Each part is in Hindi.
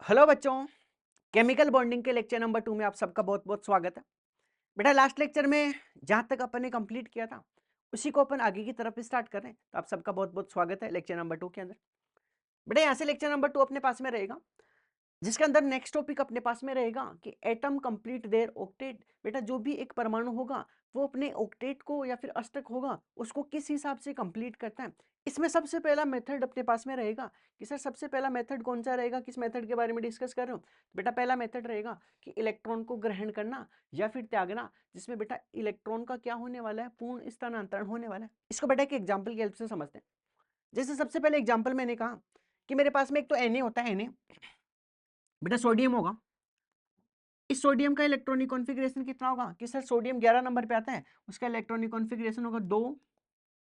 हेलो बच्चों, केमिकल बॉन्डिंग के लेक्चर नंबर 2 में आप सबका बहुत बहुत स्वागत है। बेटा लास्ट लेक्चर में जहाँ तक अपन ने कंप्लीट किया था उसी को अपन आगे की तरफ स्टार्ट कर रहे हैं, तो आप सबका बहुत बहुत स्वागत है लेक्चर नंबर 2 के अंदर। बेटा यहाँ से लेक्चर नंबर 2 अपने पास में रहेगा, जिसके अंदर नेक्स्ट टॉपिक अपने पास में रहेगा कि एटम कंप्लीट देयर ऑक्टेट। बेटा जो भी एक परमाणु होगा वो अपने ऑक्टेट को या फिर अष्टक होगा उसको किस हिसाब से कंप्लीट करता है। इसमें सबसे पहला मेथड अपने पास में रहेगा कि सर सबसे पहला मेथड कौन सा रहेगा, किस मेथड के बारे में डिस्कस कर रहे हो। बेटा पहला मेथड रहेगा कि इलेक्ट्रॉन को ग्रहण करना या फिर त्यागना, जिसमें बेटा इलेक्ट्रॉन का क्या होने वाला है, पूर्ण स्थानांतरण होने वाला है। इसको बेटा एक एग्जाम्पल की हेल्प से समझते हैं। जैसे सबसे पहले एग्जाम्पल मैंने कहा कि मेरे पास में एक तो Na होता है, Na बेटा सोडियम होगा। इस सोडियम का इलेक्ट्रॉनिक कॉन्फ़िगरेशन कितना होगा कि सर सोडियम 11 नंबर पे आता है, उसका इलेक्ट्रॉनिक कॉन्फ़िगरेशन होगा 2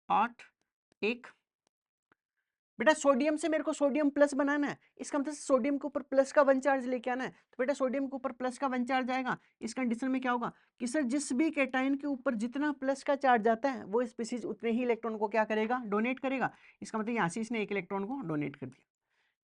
8 1। बेटा सोडियम से मेरे को सोडियम प्लस बनाना है, इसका मतलब सोडियम के ऊपर प्लस का 1 चार्ज लेके आना है। तो बेटा सोडियम के ऊपर प्लस का 1 चार्ज आएगा। इस कंडीशन में क्या होगा कि सर जिस भी कैटायन के ऊपर जितना प्लस का चार्ज आता है वो स्पीशीज उतने ही इलेक्ट्रॉन को क्या करेगा, डोनेट करेगा। इसका मतलब यहाँ से इसने एक इलेक्ट्रॉन को डोनेट कर दिया।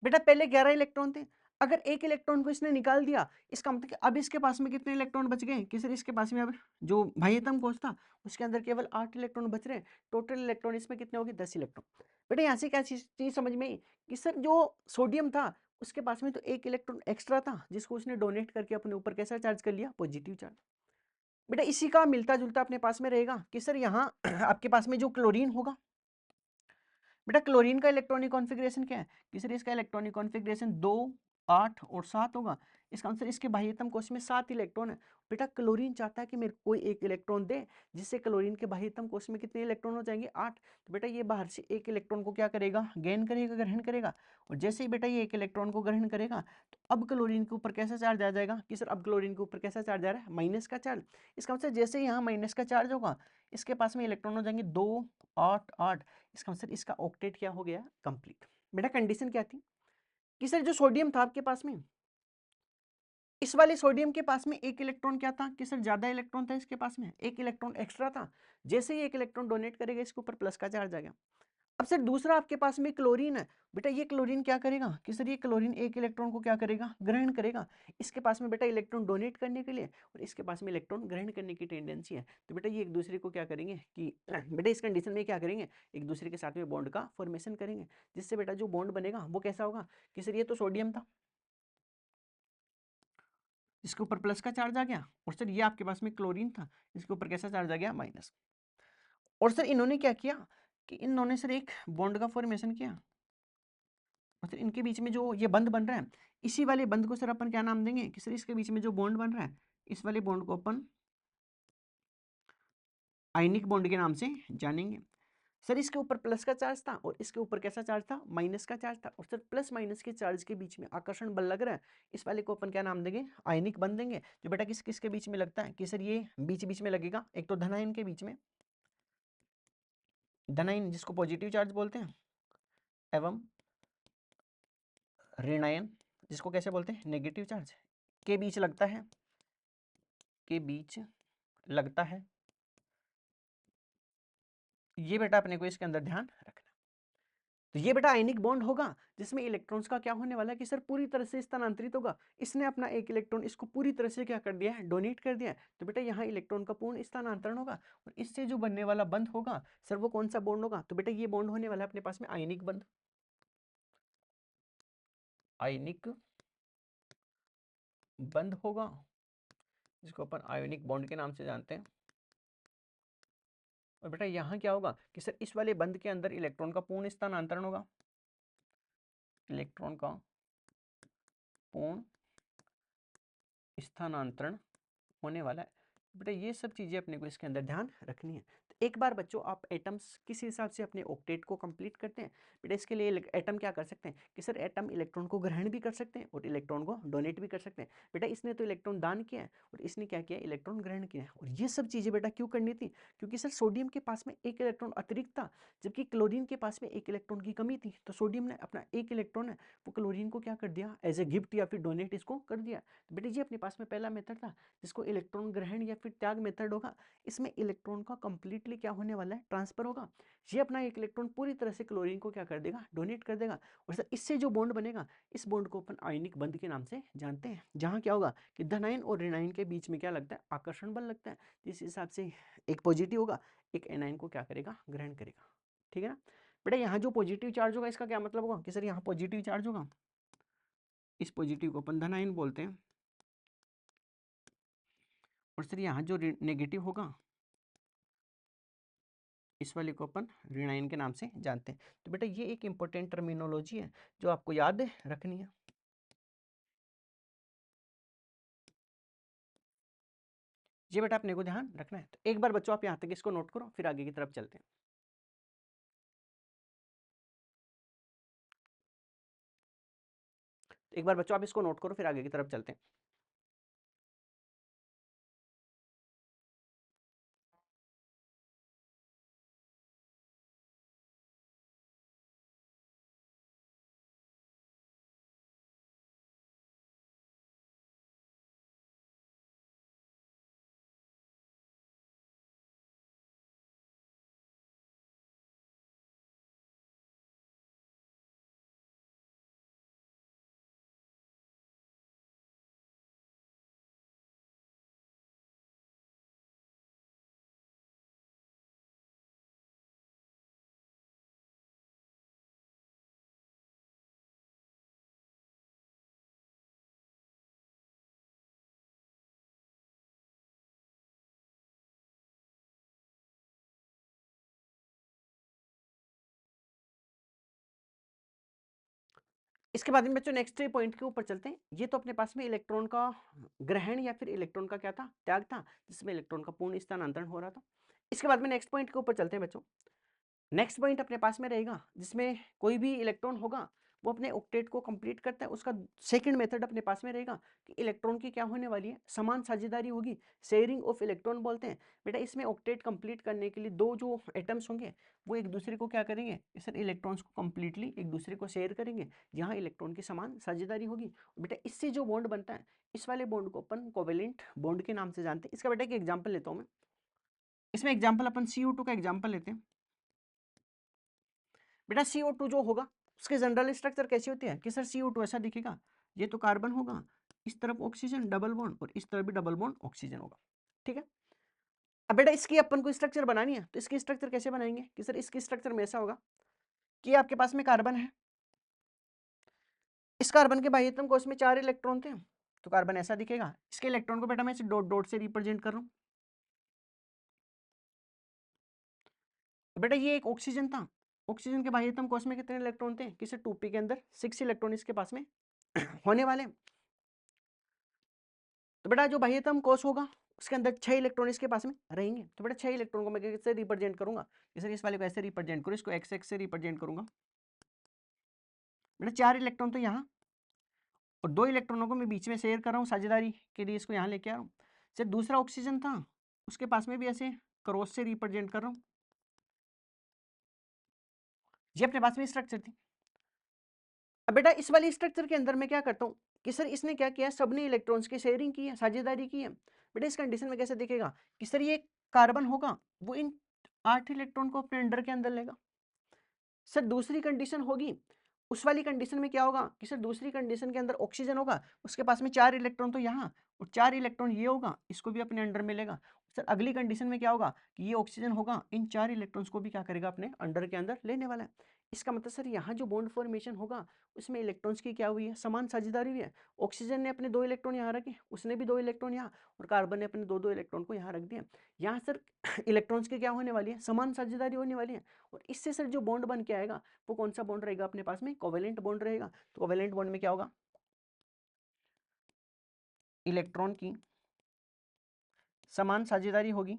बेटा पहले 11 इलेक्ट्रॉन थे, अगर एक इलेक्ट्रॉन को इसने निकाल दिया इसका मतलब कि अब इसके पास में कितने इलेक्ट्रॉन बच गए कि सर इसके पास में अब जो बाह्यतम कोश था उसके अंदर केवल 8 इलेक्ट्रॉन बच रहे हैं। टोटल इलेक्ट्रॉन इसमें कितने हो गए, 10 इलेक्ट्रॉन। बेटा यहाँ से क्या चीज समझ में आई कि सर जो सोडियम था उसके पास में तो एक इलेक्ट्रॉन एक्स्ट्रा था जिसको उसने डोनेट करके अपने ऊपर कैसा चार्ज कर लिया, पॉजिटिव चार्ज। बेटा इसी का मिलता जुलता अपने पास में रहेगा कि सर यहाँ आपके पास में जो क्लोरीन होगा, बेटा क्लोरीन का इलेक्ट्रॉनिक कॉन्फ़िगरेशन क्या है कि सर इसका इलेक्ट्रॉनिक कॉन्फ़िगरेशन 2 8 और 7 होगा। इसका आंसर इसके बाह्यतम कोश में 7 इलेक्ट्रॉन है। बेटा क्लोरीन चाहता है कि मेरे को कोई एक इलेक्ट्रॉन दे, जिससे क्लोरीन के बाह्यतम कोश में कितने इलेक्ट्रॉन हो जाएंगे, 8। तो बेटा ये बाहर से एक इलेक्ट्रॉन को क्या करेगा, गेन करेगा, ग्रहण करेगा। और जैसे ही बेटा ये एक इलेक्ट्रॉन को ग्रहण करेगा तो अब क्लोरीन के ऊपर कैसा चार्ज आ जाएगा कि सर अब क्लोरीन के ऊपर कैसा चार्ज आ रहा है, माइनस का चार्ज। इसका मतलब जैसे ही यहाँ माइनस का चार्ज होगा इसके पास में इलेक्ट्रॉन हो जाएंगे 2 8 8। इसका मतलब इसका ऑक्टेट क्या हो गया, कंप्लीट। बेटा कंडीशन क्या थी कि सर जो सोडियम था आपके पास में, इस वाले सोडियम के पास में एक इलेक्ट्रॉन क्या था कि सर ज्यादा इलेक्ट्रॉन था, इसके पास में एक इलेक्ट्रॉन एक्स्ट्रा था। जैसे ही एक इलेक्ट्रॉन डोनेट करेगा इसके ऊपर प्लस का चार्ज आ गया। अब सर दूसरा आपके पास में क्लोरीन है। बेटा ये क्लोरीन क्या करेगा कि सर ये क्लोरीन एक इलेक्ट्रॉन को क्या करेगा, ग्रहण करेगा। इसके पास में बेटा इलेक्ट्रॉन डोनेट करने के लिए और इसके पास में इलेक्ट्रॉन ग्रहण करने की टेंडेंसी है। तो बेटा ये एक दूसरे को क्या करेंगे कि बेटा इस कंडीशन में क्या करेंगे, एक दूसरे के साथ में बॉन्ड का फॉर्मेशन करेंगे, जिससे बेटा जो बॉन्ड बनेगा वो कैसा होगा कि सर ये तो सोडियम था इसके ऊपर प्लस का चार्ज आ गया, और सर ये आपके पास में क्लोरीन था इसके ऊपर कैसा चार्ज आ गया, माइनस। और सर इन्होंने क्या किया कि इन्होंने सर एक बॉन्ड का फॉर्मेशन किया, मतलब इनके बीच में जो ये बंध बन रहा है, इसी वाले बंध को सर अपन क्या नाम देंगे कि सर इसके बीच में जो बॉन्ड बन रहा है इस वाले बॉन्ड को अपन आयनिक बॉन्ड के नाम से जानेंगे। सर इसके ऊपर प्लस का चार्ज था और इसके ऊपर कैसा चार्ज था, माइनस का चार्ज था। और सर प्लस माइनस के चार्ज के बीच में आकर्षण बल लग रहा है, इस वाले को अपन क्या नाम देंगे, आयनिक बंध देंगे। जो बेटा किस किस के बीच में लगता है कि सर ये बीच बीच में लगेगा, एक तो धनायन के बीच में, धनायन जिसको पॉजिटिव चार्ज बोलते हैं, एवं ऋणायन जिसको कैसे बोलते हैं, नेगेटिव चार्ज के बीच लगता है, के बीच लगता है। ये बेटा अपने को इसके अंदर ध्यान रखना। तो ये बेटा आयनिक बॉन्ड होगा जिसमें इलेक्ट्रॉन्स का क्या होने वाला है कि सर पूरी तरह से स्थानांतरित होगा। इसने अपना एक इलेक्ट्रॉन इसको पूरी तरह से क्या कर दिया है, डोनेट कर दिया है। तो बेटा यहाँ इलेक्ट्रॉन का पूर्ण स्थानांतरण होगा और इससे जो बनने वाला बंध होगा सर वो कौन सा बॉन्ड होगा, तो बेटा ये बॉन्ड होने वाला है अपने पास में आयनिक बंध, आयनिक बंध होगा जिसको अपन आयोनिक बॉन्ड के नाम से जानते हैं। और बेटा यहाँ क्या होगा कि सर इस वाले बंध के अंदर इलेक्ट्रॉन का पूर्ण स्थानांतरण होगा, इलेक्ट्रॉन का पूर्ण स्थानांतरण होने वाला है। बेटा ये सब चीजें अपने को इसके अंदर ध्यान रखनी है। तो एक बार बच्चों आप एटम्स किस हिसाब से अपने ऑक्टेट को कंप्लीट करते हैं, बेटा इसके लिए एटम क्या कर सकते हैं कि सर एटम इलेक्ट्रॉन को ग्रहण भी कर सकते हैं और इलेक्ट्रॉन को डोनेट भी कर सकते हैं। बेटा इसने तो इलेक्ट्रॉन दान किया है और इसने क्या किया, इलेक्ट्रॉन ग्रहण किया है। और ये सब चीजें बेटा क्यों करनी थी, क्योंकि सर सोडियम के पास में एक इलेक्ट्रॉन अतिरिक्त था जबकि क्लोरीन के पास में एक इलेक्ट्रॉन की कमी थी। तो सोडियम ने अपना एक इलेक्ट्रॉन है वो क्लोरीन को क्या कर दिया, एज ए गिफ्ट या फिर डोनेट इसको कर दिया। तो बेटा ये अपने पास में पहला मेथड था जिसको इलेक्ट्रॉन ग्रहण या फिर त्याग मेथड होगा। इसमें इलेक्ट्रॉन का कंप्लीट कंप्लीटली क्या होने वाला है, ट्रांसफर होगा। ये अपना एक इलेक्ट्रॉन पूरी तरह से क्लोरीन को क्या कर देगा, डोनेट कर देगा। और सर इससे जो बॉन्ड बनेगा, इस बॉन्ड को अपन आयनिक बंध के नाम से जानते हैं, जहाँ क्या होगा कि धनायन और ऋणायन के बीच में क्या लगता है, आकर्षण बल लगता है। जिस हिसाब से एक पॉजिटिव होगा, एक एनायन को क्या करेगा, ग्रहण करेगा। ठीक है ना बेटा। यहाँ जो पॉजिटिव चार्ज होगा, इसका क्या मतलब होगा कि सर यहाँ पॉजिटिव चार्ज होगा, इस पॉजिटिव को अपन धनायन बोलते हैं, और सर यहाँ जो नेगेटिव होगा, इस वाले को अपन ऋणायन के नाम से जानते हैं। तो बेटा ये एक इंपॉर्टेंट टर्मिनोलॉजी है जो आपको याद रखनी है। ये बेटा अपने को ध्यान रखना है। तो एक बार बच्चों आप यहाँ तक इसको नोट करो, फिर आगे की तरफ चलते हैं। एक बार बच्चों आप इसको नोट करो, फिर आगे की तरफ चलते हैं। इसके बाद में बच्चों नेक्स्ट पॉइंट के ऊपर चलते हैं। ये तो अपने पास में इलेक्ट्रॉन का ग्रहण या फिर इलेक्ट्रॉन का क्या था, त्याग था, जिसमें इलेक्ट्रॉन का पूर्ण स्थानांतरण हो रहा था। इसके बाद में नेक्स्ट पॉइंट के ऊपर चलते हैं बच्चों। नेक्स्ट पॉइंट अपने पास में रहेगा जिसमें कोई भी इलेक्ट्रॉन होगा वो अपने ऑक्टेट को कंप्लीट करता है। उसका सेकंड मेथड अपने पास में रहेगा कि इलेक्ट्रॉन की क्या होने वाली है, समान साझेदारी होगी, शेयरिंग ऑफ इलेक्ट्रॉन बोलते हैं। बेटा इसमें ऑक्टेट कंप्लीट करने के लिए दो जो एटम्स होंगे वो एक दूसरे को क्या करेंगे, सर इलेक्ट्रॉन्स को कंप्लीटली एक दूसरे को शेयर करेंगे, यहाँ इलेक्ट्रॉन की समान साझेदारी होगी। बेटा इससे जो बॉन्ड बनता है, इस वाले बॉन्ड को अपन कोवेलेंट बॉन्ड के नाम से जानते हैं। इसका बेटा एक एग्जाम्पल लेता हूँ मैं। इसमें एग्जाम्पल अपन CO2 का एग्जाम्पल लेते हैं। बेटा CO2 जो होगा उसके जनरल स्ट्रक्चर कैसी होती है कि सर CO2 ऐसा दिखेगा, ये तो कार्बन होगा, इस तरफ ऑक्सीजन डबल बॉन्ड, और इस तरफ भी डबल बॉन्ड ऑक्सीजन होगा। ठीक है। अब बेटा इसकी अपन को स्ट्रक्चर बनानी है, तो इसकी स्ट्रक्चर कैसे बनाएंगे कि सर इसकी स्ट्रक्चर में ऐसा होगा कि आपके पास में कार्बन है, इस कार्बन के बाह्यतम कोश में 4 इलेक्ट्रॉन थे, तो कार्बन ऐसा दिखेगा। इसके इलेक्ट्रॉन को बेटा मैं इसे डॉट डॉट से रिप्रेजेंट कर रहा हूं। बेटा ये एक ऑक्सीजन था, ऑक्सीजन के बाह्यतम कोश में कितने इलेक्ट्रॉन थे कि सर 2p के अंदर 6 इलेक्ट्रॉन इसके पास में होने वाले। तो बेटा जो बाह्यतम कोश होगा उसके अंदर 6 इलेक्ट्रॉन इसके पास में रहेंगे। तो बेटा 6 इलेक्ट्रॉन को मैं कैसे रिप्रेजेंट करूंगा, सर इस वाले को ऐसे रिप्रेजेंट करूँ, इसको एक्स एक्स से रिप्रेजेंट करूंगा। बेटा 4 इलेक्ट्रॉन तो यहाँ, और 2 इलेक्ट्रॉनों को मैं बीच में शेयर कर रहा हूँ साझेदारी के लिए, इसको यहाँ लेके आ रहा हूँ। सर दूसरा ऑक्सीजन था, उसके पास में भी ऐसे क्रॉस से रिप्रेजेंट कर रहा हूँ। ये अपने पास में स्ट्रक्चर थी। अब बेटा इस वाली स्ट्रक्चर के अंदर मैं क्या करता हूँ कि सर इसने क्या किया, सबने इलेक्ट्रॉन्स की शेयरिंग की है, साझेदारी की है। बेटा इस कंडीशन में कैसे दिखेगा कि सर ये कार्बन होगा वो इन 8 इलेक्ट्रॉन को अपने अंडर के अंदर लेगा। सर दूसरी कंडीशन होगी, उस वाली कंडीशन में क्या होगा कि सर दूसरी कंडीशन के अंदर ऑक्सीजन होगा, उसके पास में 4 इलेक्ट्रॉन तो यहाँ और 4 इलेक्ट्रॉन ये होगा, इसको भी अपने अंडर में लेगा। सर अगली कंडीशन में क्या होगा कि ये ऑक्सीजन होगा, इन 4 इलेक्ट्रॉन्स को भी क्या करेगा, अपने अंडर के अंदर लेने वाला है। इसका मतलब सर यहाँ जो बॉन्ड फॉर्मेशन होगा उसमें इलेक्ट्रॉन्स की क्या हुई है, समान साझेदारी हुई है। ऑक्सीजन ने अपने 2 इलेक्ट्रॉन यहाँ रखे, उसने भी 2 इलेक्ट्रॉन यहाँ, और कार्बन ने अपने 2 इलेक्ट्रॉन को यहाँ रख दिया। यहाँ सर इलेक्ट्रॉन्स की क्या होने वाली है, समान साझेदारी होने वाली है। और इससे सर जो बॉन्ड बन के आएगा वो कौन सा बॉन्ड रहेगा अपने पास में, कोवेलेंट बॉन्ड रहेगा। तो कोवेलेंट बॉन्ड में क्या होगा, इलेक्ट्रॉन की समान साझेदारी होगी,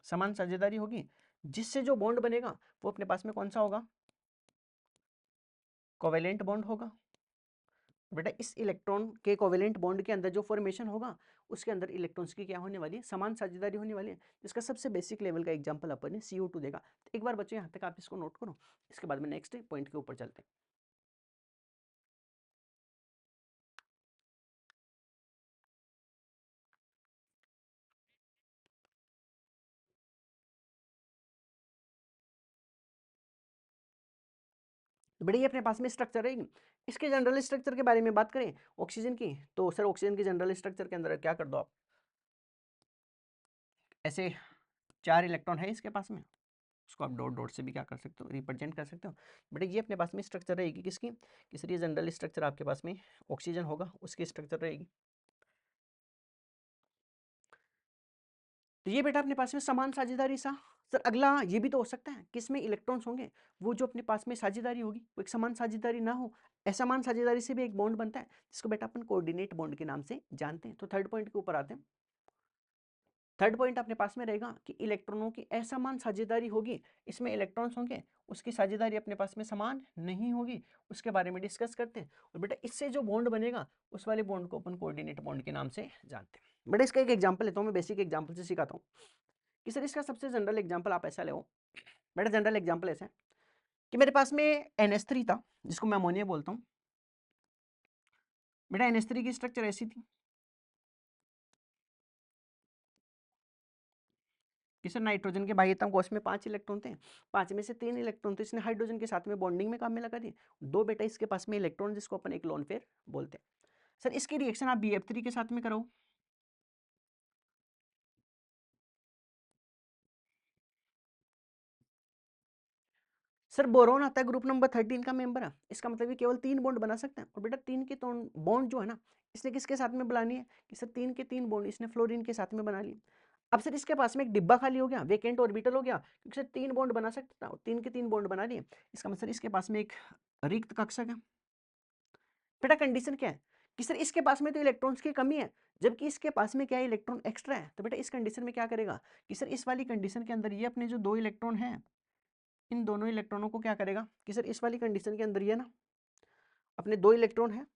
समान साझेदारी होगी, जिससे जो बॉन्ड बनेगा वो अपने पास में कौन सा होगा, कोवेलेंट बॉन्ड होगा। बेटा इस इलेक्ट्रॉन के कोवेलेंट बॉन्ड के अंदर जो फॉर्मेशन होगा उसके अंदर इलेक्ट्रॉन्स की क्या होने वाली है, समान साझेदारी होने वाली है। इसका सबसे बेसिक लेवल का एग्जांपल अपन ने CO2 देगा। तो एक बार बच्चों यहाँ तक आप इसको नोट करो, इसके बाद में नेक्स्ट पॉइंट के ऊपर चलते हैं। तो बेटा ये अपने पास में स्ट्रक्चर रहेगी। इसके जनरल स्ट्रक्चर के बारे में बात करें ऑक्सीजन की, तो सर ऑक्सीजन के जनरल स्ट्रक्चर के अंदर क्या कर दो आप, ऐसे 4 इलेक्ट्रॉन है इसके पास में, उसको आप डॉट डॉट से भी क्या कर सकते हो, रिप्रेजेंट कर सकते हो। बेटा ये अपने पास में स्ट्रक्चर रहेगी किसकी, किस ये जनरल स्ट्रक्चर आपके पास में ऑक्सीजन होगा उसकी स्ट्रक्चर रहेगी। तो ये बेटा अपने पास में समान साझेदारी सा। सर अगला ये भी तो हो सकता है कि इसमें इलेक्ट्रॉन्स होंगे, वो जो अपने पास में साझेदारी होगी वो एक समान साझेदारी ना हो, असमान साझेदारी से भी एक बॉन्ड बनता है जिसको बेटा अपन कोऑर्डिनेट बॉन्ड के नाम से जानते हैं। तो थर्ड पॉइंट के ऊपर आते हैं। थर्ड पॉइंट अपने पास में रहेगा कि इलेक्ट्रॉनों की असमान साझेदारी होगी, इसमें इलेक्ट्रॉन्स होंगे उसकी साझेदारी अपने पास में समान नहीं होगी, उसके बारे में डिस्कस करते हैं। और बेटा इससे जो बॉन्ड बनेगा उस वाले बॉन्ड को अपन कोऑर्डिनेट बॉन्ड के नाम से जानते हैं। बेटा इसका एक एग्जांपल लेता हूं, मैं बेसिक एग्जांपल से सिखाता हूं कि सर इसका सबसे जनरल एग्जांपल आप ऐसा ले। बेटा जनरल एग्जांपल ऐसा है कि मेरे पास में NH3 था जिसको मैं अमोनिया बोलता हूं। बेटा NH3 की स्ट्रक्चर ऐसी थी कि सर नाइट्रोजन के बाह्यतम कोश में 5 इलेक्ट्रॉन थे, 5 में से 3 इलेक्ट्रॉन तो इसने हाइड्रोजन के साथ में बॉन्डिंग में काम में लगा दिए, 2 बेटा इसके पास में इलेक्ट्रॉन जिसको अपन एक लोन पेयर बोलते हैं। सर इसकी रिएक्शन आप BF3 के साथ में कराओ। सर बोरोन आता है ग्रुप नंबर 13 का मेंबर है, इसका मतलब ये केवल 3 बॉन्ड बना सकते हैं। और बेटा 3 के बॉन्ड जो है ना, इसने किसके साथ में बनानी है कि सर 3 के 3 बॉन्ड इसने फ्लोरीन के साथ में बना लिए। अब सर इसके पास में एक डिब्बा खाली हो गया, वेकेंट ऑर्बिटल हो गया, क्योंकि सर 3 बॉन्ड बना सकता था, 3 के 3 बॉन्ड बना लिए, इसका मतलब इसके पास में एक रिक्त कक्षक है। बेटा कंडीशन क्या है कि सर इसके पास में तो इलेक्ट्रॉन्स की कमी है, जबकि इसके पास में क्या है, इलेक्ट्रॉन एक्स्ट्रा है। तो बेटा इस कंडीशन में क्या करेगा कि सर इस वाली कंडीशन के अंदर ये अपने जो 2 इलेक्ट्रॉन हैं, इन दोनों इलेक्ट्रॉनों को क्या करेगा कि सर इस वाली कंडीशन के अंदर ये ना अपने 2 इलेक्ट्रॉन है,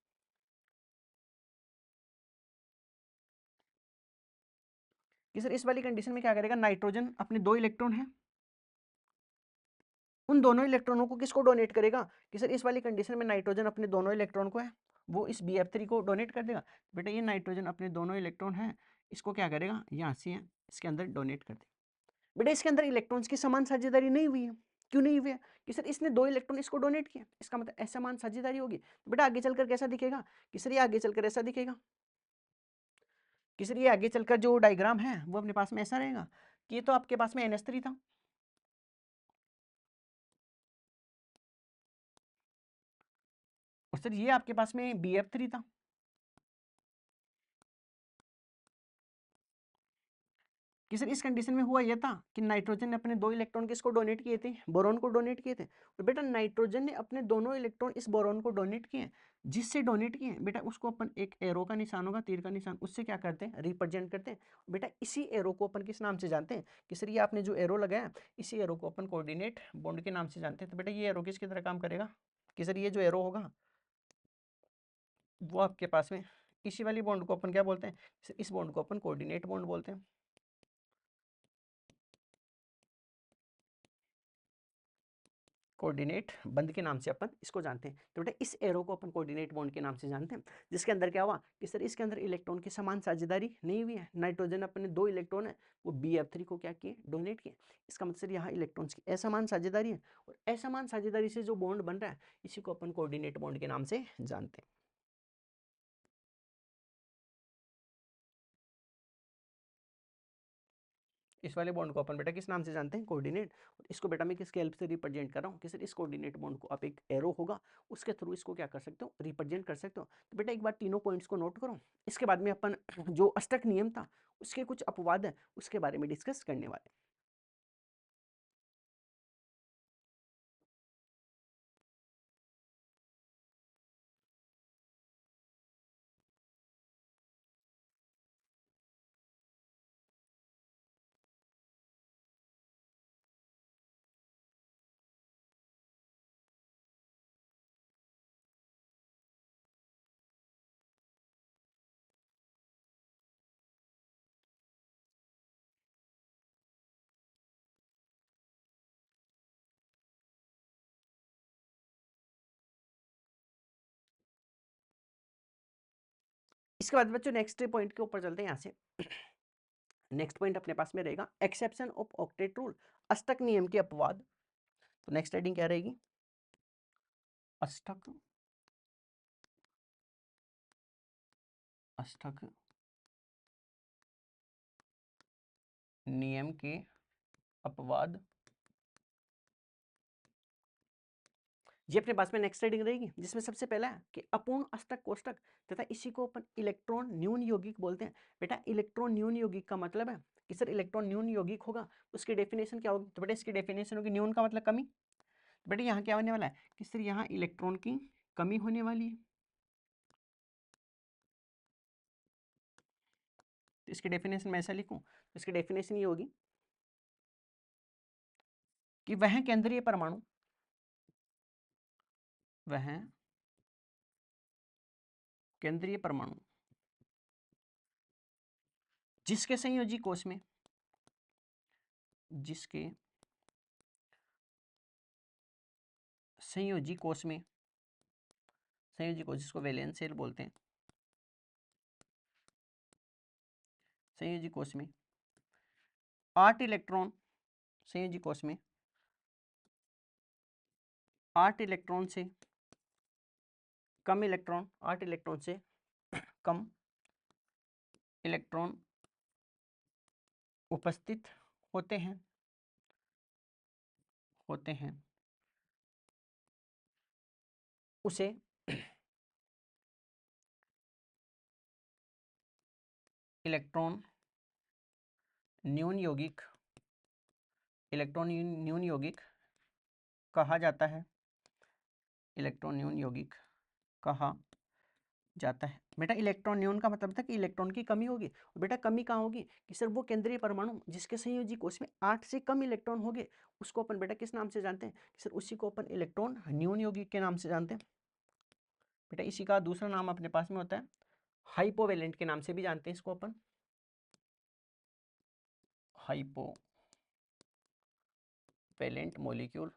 कि सर इस वाली कंडीशन में क्या करेगा, नाइट्रोजन अपने 2 इलेक्ट्रॉन है, उन दोनों इलेक्ट्रॉनों को किसको डोनेट करेगा कि सर इस वाली कंडीशन में नाइट्रोजन अपने दोनों इलेक्ट्रॉन को है वो इस BF3 को डोनेट कर देगा। बेटा ये नाइट्रोजन अपने दोनों इलेक्ट्रॉन है, इसको क्या करेगा, यहाँ से इसके अंदर डोनेट कर देगा। बेटा इसके अंदर इलेक्ट्रॉन्स की समान साझेदारी नहीं हुई है, क्यों नहीं हुई है कि सर इसने 2 इलेक्ट्रॉन इसको डोनेट किया, इसका मतलब असमान साझेदारी होगी। तो बेटा आगे चलकर कैसा दिखेगा कि सर ये आगे चलकर ऐसा दिखेगा कि सर ये आगे चलकर जो डायग्राम है वो अपने पास में ऐसा रहेगा कि ये तो आपके पास में NH3 था, और सर ये आपके पास में BF3 था, कि सर इस कंडीशन में हुआ यह था कि नाइट्रोजन ने अपने 2 इलेक्ट्रॉन किसको डोनेट किए थे, बोरॉन को डोनेट किए थे। तो बेटा नाइट्रोजन ने अपने दोनों इलेक्ट्रॉन इस बोरॉन को डोनेट किए, जिससे डोनेट किए बेटा उसको अपन एक एरो का निशान होगा, तीर का निशान, उससे क्या करते हैं, रिप्रेजेंट करते हैं। बेटा इसी एरो को अपन किस नाम से जानते हैं कि सर ये आपने जो एरो लगाया, इसी एरो को अपन कोऑर्डिनेट बॉन्ड के नाम से जानते हैं। तो बेटा ये एरो किसकी तरह काम करेगा कि सर ये जो एरो होगा वो आपके पास में इसी वाली बॉन्ड को अपन क्या बोलते हैं, इस बॉन्ड को अपन कोऑर्डिनेट बॉन्ड बोलते हैं। कोऑर्डिनेट बंद के नाम से अपन इसको जानते हैं। तो बेटा इस एरो को अपन कोऑर्डिनेट बॉन्ड के नाम से जानते हैं, जिसके अंदर क्या हुआ कि सर इसके अंदर इलेक्ट्रॉन की समान साझेदारी नहीं हुई है, नाइट्रोजन अपने 2 इलेक्ट्रॉन है वो BF3 को क्या किए, डोनेट किए। इसका मतलब सर यहाँ इलेक्ट्रॉन्स की असमान साझेदारी है, और असमान साझेदारी से जो बॉन्ड बन रहा है इसी को अपन कोऑर्डिनेट बॉन्ड के नाम से जानते हैं। इस वाले बॉन्ड को अपन बेटा किस नाम से जानते हैं, कोऑर्डिनेट। इसको बेटा मैं किसके हेल्प से रिप्रेजेंट कर रहा हूँ कि सर इस कोऑर्डिनेट बॉन्ड को आप एक एरो होगा उसके थ्रू इसको क्या कर सकते हो, रिप्रेजेंट कर सकते हो। तो बेटा एक बार तीनों पॉइंट्स को नोट करो, इसके बाद में अपन जो अष्टक नियम था उसके कुछ अपवाद है उसके बारे में डिस्कस करने वाले हैं। इसके बाद बच्चों नेक्स्ट पॉइंट के ऊपर चलते हैं यहाँ से। नेक्स्ट पॉइंट अपने पास में रहेगा एक्सेप्शन ऑफ ऑक्टेट रूल, अष्टक नियम के अपवाद। तो नेक्स्ट हेडिंग क्या रहेगी, अष्टक अष्टक नियम के अपवाद। ये अपने पास में नेक्स्ट रीडिंग रहेगी, जिसमें सबसे पहला है कि अपूर्ण अष्टक कोष्टक तथा इसी को अपन इलेक्ट्रॉन न्यून यौगिक बोलते हैं। बेटा इलेक्ट्रॉन न्यून यौगिक का मतलब है कि सर इलेक्ट्रॉन न्यून यौगिक होगा, उसकी डेफिनेशन क्या होगी? तो बेटा इसकी डेफिनेशन होगी न्यून का मतलब कमी। तो बेटा यहाँ क्या होने वाला है कि सर यहाँ इलेक्ट्रॉन की कमी होने वाली है। तो इसकी डेफिनेशन मैं ऐसा लिखूं, तो इसकी डेफिनेशन ये होगी कि वह केंद्रीय परमाणु, वह केंद्रीय परमाणु जिसके संयोजी कोष में, जिसके संयोजी कोष में, संयोजी कोष जिसको वैलेंस शेल बोलते हैं, संयोजी कोष में 8 इलेक्ट्रॉन, संयोजी कोष में 8 इलेक्ट्रॉन से कम इलेक्ट्रॉन, 8 इलेक्ट्रॉन से कम इलेक्ट्रॉन उपस्थित होते हैं, होते हैं, उसे इलेक्ट्रॉन न्यून यौगिक, इलेक्ट्रॉन न्यून यौगिक कहा जाता है, इलेक्ट्रॉन न्यून यौगिक कहा जाता है। बेटा इलेक्ट्रॉन न्यून का मतलब था कि इलेक्ट्रॉन की कमी होगी, और बेटा कमी कहाँ होगी कि सर वो केंद्रीय परमाणु जिसके संयोजी कोष में 8 से कम इलेक्ट्रॉन होंगे, उसको अपन बेटा किस नाम से जानते हैं कि सर उसी को अपन इलेक्ट्रॉन न्यून यौगिक के नाम से जानते हैं। बेटा इसी का दूसरा नाम अपने पास में होता है हाइपोवेलेंट के नाम से भी जानते हैं इसको अपन, हाइपोवेलेंट मॉलिक्यूल।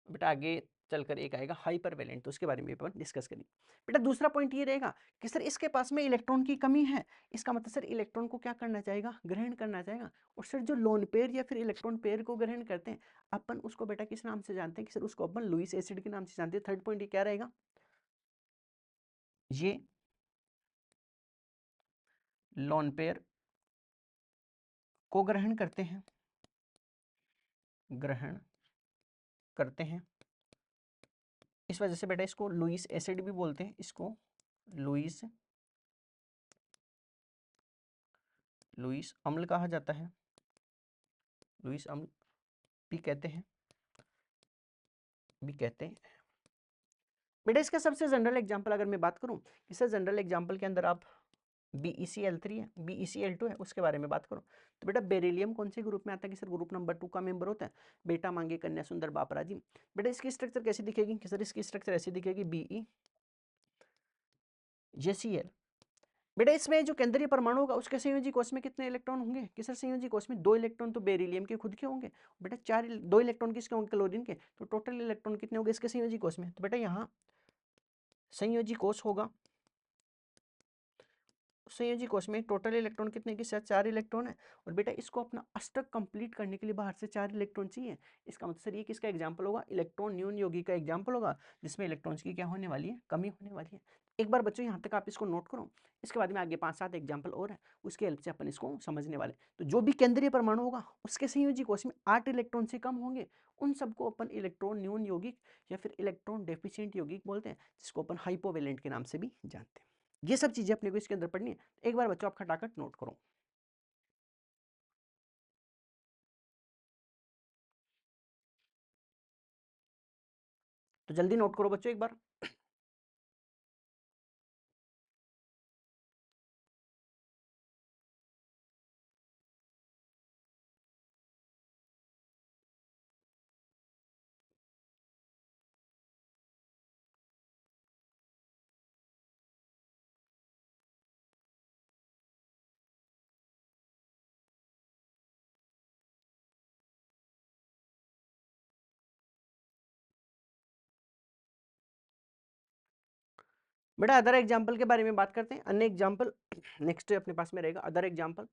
बेटा आगे चलकर एक आएगा हाइपर वैलेंट, तो उसके बारे में अपन डिस्कस करेंगे। बेटा दूसरा पॉइंट ये रहेगा कि सर इसके पास में इलेक्ट्रॉन की कमी है, इसका मतलब सर इलेक्ट्रॉन को क्या करना चाहेगा? ग्रहण करना चाहेगा। और सर जो लोन पेयर या फिर इलेक्ट्रॉन पेयर को ग्रहण करते हैं अपन उसको बेटा किस नाम से जानते हैं कि सर उसको अपन लुईस एसिड के नाम से जानते हैं। थर्ड पॉइंट ये क्या रहेगा? ये लोन पेयर को ग्रहण करते हैं, ग्रहण करते हैं, इस वजह से बेटा इसको लुईस एसिड भी बोलते हैं, इसको लुईस लुईस अम्ल कहा जाता है, लुईस अम्ल भी कहते हैं, भी कहते हैं। बेटा इसका सबसे जनरल एग्जांपल अगर मैं बात करूं, इस जनरल एग्जांपल के अंदर आप BeCl3 है, BeCl2 है, उसके बारे में बात करो तो बेटा बेरिलियम कौन से ग्रुप में आता है कि सर ग्रुप नंबर 2 का मेंबर होता है। बेटा मांगे कन्या सुंदर बापराजी। बेटा इसकी स्ट्रक्चर कैसी दिखेगी कि सर इसकी स्ट्रक्चर ऐसी दिखेगी BeCl। बेटा इसमें जो केंद्रीय परमाणु होगा उसके संयोजी कोष में कितने इलेक्ट्रॉन होंगे कि सर संयोजी कोष में 2 इलेक्ट्रॉन तो बेरिलियम के खुद के होंगे। बेटा 2 इलेक्ट्रॉन किसके होंगे? क्लोरीन के। तो टोटल इलेक्ट्रॉन कितने होंगे इसके संयोजी कोष में? तो बेटा यहाँ संयोजी कोष होगा, संयोजी कोष में टोटल इलेक्ट्रॉन कितने के साथ? 4 इलेक्ट्रॉन है। और बेटा इसको अपना अष्टक कंप्लीट करने के लिए बाहर से 4 इलेक्ट्रॉन चाहिए। इसका मतलब सर ये किसका एग्जांपल होगा? इलेक्ट्रॉन न्यून यौगिक का एग्जांपल होगा, जिसमें इलेक्ट्रॉन्स की क्या होने वाली है? कमी होने वाली है। एक बार बच्चों यहाँ तक आप इसको नोट करो, इसके बाद में आगे 5-7 एग्जाम्पल और है, उसके हेल्प से अपन इसको समझने वाले। तो जो भी केंद्रीय परमाणु होगा उसके संयोजी कोष में 8 इलेक्ट्रॉन से कम होंगे, उन सबको अपन इलेक्ट्रॉन न्यून यौगिक या फिर इलेक्ट्रॉन डेफिशिएंट यौगिक बोलते हैं, जिसको अपन हाइपोवेलेंट के नाम से भी जानते हैं। ये सब चीजें अपने को इसके अंदर पढ़नी है। एक बार बच्चों आप खटाखट नोट करो। तो जल्दी नोट करो बच्चों एक बार। बेटा अदर एग्जाम्पल के बारे में बात करते हैं। अन्य एग्जाम्पल नेक्स्ट अपने पास में रहेगा अदर एग्जाम्पल।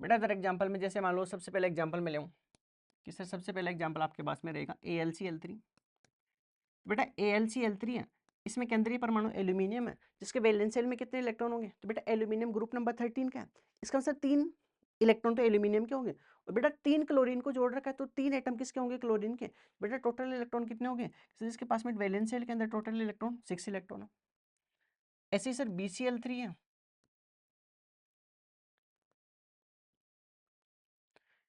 बेटा अदर एग्जाम्पल में जैसे मान लो सबसे पहले एग्जाम्पल में ले कि सर सबसे पहला एग्जाम्पल आपके पास में रहेगा AlCl3। बेटा AlCl3 है, इसमें केंद्रीय परमाणु एल्यूमिनियम है जिसके वैलेंस शेल में कितने इलेक्ट्रॉन होंगे, तो बेटा एल्यूमिनियम ग्रुप नंबर 13 का है, इसका मतलब 3 इलेक्ट्रॉन तो एल्यूमिनियम के होंगे, और बेटा 3 क्लोरीन को जोड़ रखा है तो 3 एटम किसके होंगे, क्लोरीन के। बेटा टोटल इलेक्ट्रॉन कितने होंगे, जिसके पास में वैलेंस शेल के अंदर टोटल इलेक्ट्रॉन 6 इलेक्ट्रॉन है। ऐसे ही सर BCl3 है,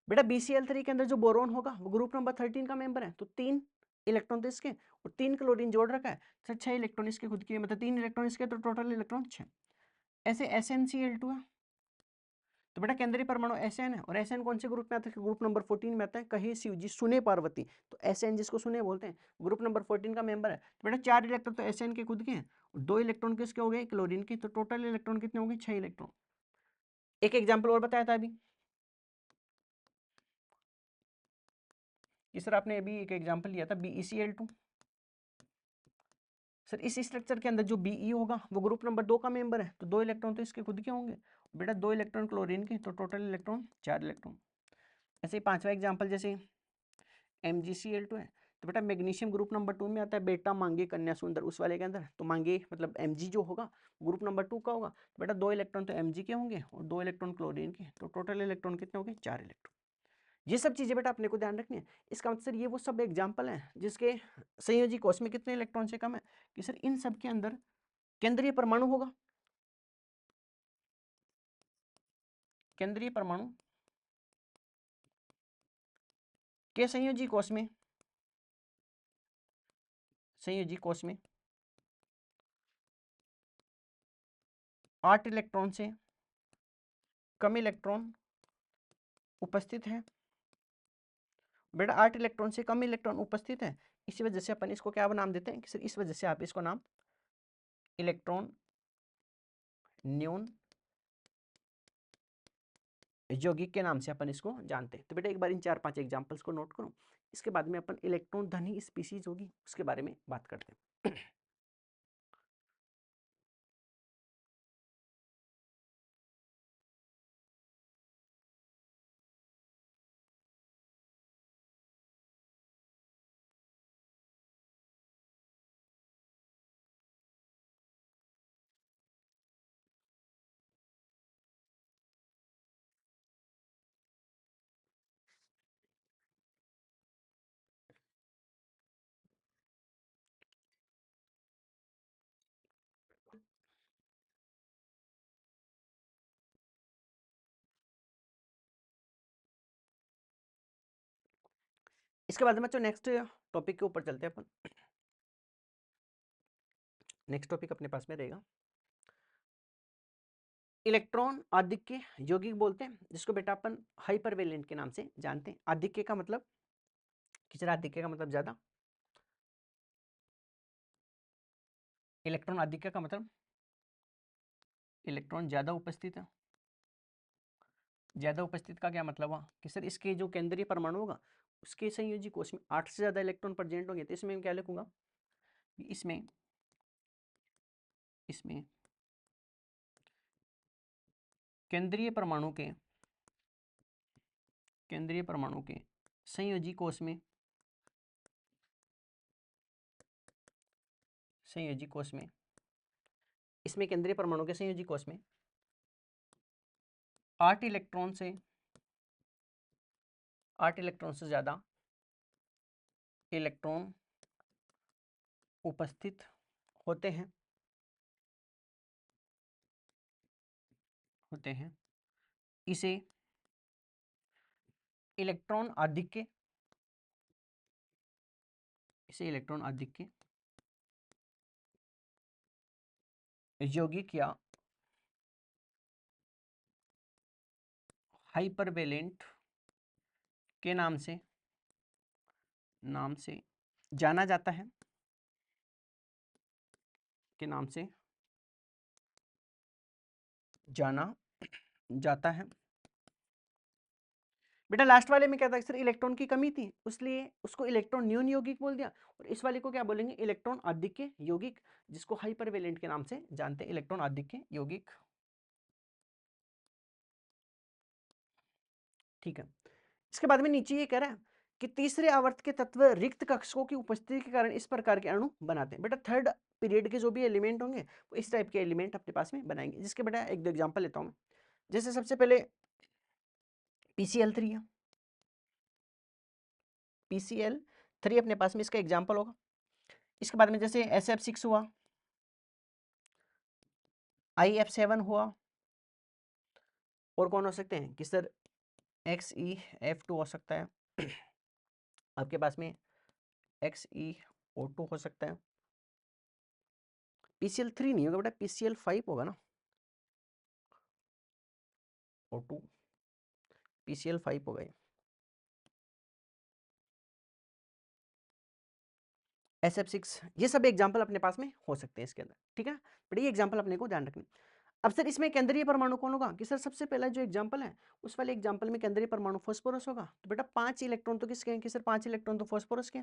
बेटा BCl3 के अंदर जो बोरोन होगा वो ग्रुप नंबर 13 का मेंबर है, तो 3 इलेक्ट्रॉन तो इसके और 3 क्लोरीन जोड़ रखा है, सर 6 इलेक्ट्रॉन इसके खुद के, मतलब 3 इलेक्ट्रॉन इसके तो टोटल इलेक्ट्रॉन 6। ऐसे SnCl2 है, तो बेटा केंद्रीय परमाणु Sn है, और Sn कौन से ग्रुप में आता है, ग्रुप नंबर 14 में आता है, कहे शिव जी सुने पार्वती, तो Sn जिसको सुने बोलते हैं, ग्रुप नंबर 14 का मेंबर है। तो बेटा 4 इलेक्ट्रॉन तो Sn के खुद के हैं और 2 इलेक्ट्रॉन किसके हो गए, क्लोरीन के, तो टोटल इलेक्ट्रॉन कितने हो गए, 6 इलेक्ट्रॉन। एक एग्जाम्पल और बताया था अभी कि सर आपने अभी एक एग्जाम्पल लिया था BeCl2। सर इस स्ट्रक्चर के अंदर जो Be होगा वो ग्रुप नंबर 2 का मेंबर है, तो 2 इलेक्ट्रॉन तो इसके खुद के होंगे, बेटा 2 इलेक्ट्रॉन क्लोरीन के, तो टोटल इलेक्ट्रॉन 4 इलेक्ट्रॉन। ऐसे ही पांचवा एग्जाम्पल जैसे MgCl2 है, तो बेटा मैग्नीशियम ग्रुप नंबर 2 में आता है, बेटा मांगे कन्या सुंदर उस वाले के अंदर, तो मांगे मतलब Mg जो होगा ग्रुप नंबर 2 का होगा, तो बेटा 2 इलेक्ट्रॉन तो Mg के होंगे और 2 इलेक्ट्रॉन क्लोरीन के, तो टोटल इलेक्ट्रॉन कितने होंगे, 4 इलेक्ट्रॉन। ये सब चीजें बेटा अपने को ध्यान रखनी है। इसका मतलब सर ये वो सब एग्जाम्पल हैं जिसके संयोजी कोश में कितने इलेक्ट्रॉन से कम है, कि सर इन सब के अंदर केंद्रीय परमाणु होगा, केंद्रीय परमाणु के संयोजी कोश में, संयोजी कोश में 8 इलेक्ट्रॉन से कम इलेक्ट्रॉन उपस्थित है। बेटा 8 इलेक्ट्रॉन से कम इलेक्ट्रॉन उपस्थित है, इसी वजह से अपन इसको क्या नाम देते हैं, कि सर इस वजह से आप इसको नाम इलेक्ट्रॉन न्यून यौगिक के नाम से अपन इसको जानते हैं। तो बेटा एक बार इन 4-5 एग्जांपल्स को नोट करो, इसके बाद में अपन इलेक्ट्रॉन धनी स्पीसीज होगी उसके बारे में बात करते हैं। इसके बाद में बच्चों नेक्स्ट टॉपिक के ऊपर चलते हैं अपन। नेक्स्ट टॉपिक अपने पास में रहेगा इलेक्ट्रॉन आधिक्य यौगिक बोलते हैं, जिसको बेटा अपन हाइपरवेलेंट के नाम से जानते हैं। आधिक्य का मतलब, किसरा आधिक्य का मतलब ज्यादा, इलेक्ट्रॉन आधिक्य का मतलब इलेक्ट्रॉन ज्यादा उपस्थित है। ज्यादा उपस्थित का क्या मतलब हुआ, कि सर इसके जो केंद्रीय परमाणु होगा उसके संयोजी कोश में 8 से ज्यादा इलेक्ट्रॉन प्रेजेंट होंगे, तो इसमें मैं क्या लिखूंगा, इसमें इसमें केंद्रीय परमाणु के, केंद्रीय परमाणु के संयोजी कोश में, संयोजी कोश में, इसमें केंद्रीय परमाणु के संयोजी कोश में 8 इलेक्ट्रॉन से, 8 इलेक्ट्रॉन से ज्यादा इलेक्ट्रॉन उपस्थित होते हैं, होते हैं। इसे इलेक्ट्रॉन आधिक्य, इसे इलेक्ट्रॉन आधिक्य यौगिक या हाइपरवेलेंट के नाम से, नाम से जाना जाता है, के नाम से जाना जाता है। बेटा लास्ट वाले में क्या था, सर इलेक्ट्रॉन की कमी थी इसलिए उसको इलेक्ट्रॉन न्यून यौगिक बोल दिया, और इस वाले को क्या बोलेंगे, इलेक्ट्रॉन आधिक्य यौगिक, जिसको हाइपरवेलेंट के नाम से जानते हैं, इलेक्ट्रॉन आधिक्य यौगिक। ठीक है। इसके बाद में नीचे ये कह रहा है कि तीसरे आवर्त के तत्व रिक्त कक्षकों की उपस्थिति के कारण इस प्रकार के अणु बनाते हैं। बेटा थर्ड पीरियड के जो भी एलिमेंट होंगे वो इस टाइप के एलिमेंट अपने पास में बनाएंगे, जिसके बेटा एक दो एग्जांपल लेता हूं। जैसे सबसे पहले PCl3 है, PCl3 अपने पास में इसका एग्जांपल होगा। इसके बाद में जैसे SF6 हुआ, IF7 हुआ, और कौन हो सकते हैं कि सर XeF2 हो सकता है, आपके पास में XeO2 हो सकता है। PCl3 नहीं होगा बेटा, PCl5 होगा ना, O2 PCl5 होगा ये। SF6, ये सब एग्जाम्पल अपने पास में हो सकते हैं इसके अंदर, ठीक है। बट ये एग्जाम्पल अपने को ध्यान रखना। अब सर इसमें केंद्रीय परमाणु कौन होगा कि सर सबसे पहला जो एग्जाम्पल है उस वाले एग्जाम्पल में केंद्रीय परमाणु फास्फोरस होगा। तो बेटा 5 इलेक्ट्रॉन तो किसके हैं कि सर 5 इलेक्ट्रॉन तो फास्फोरस के,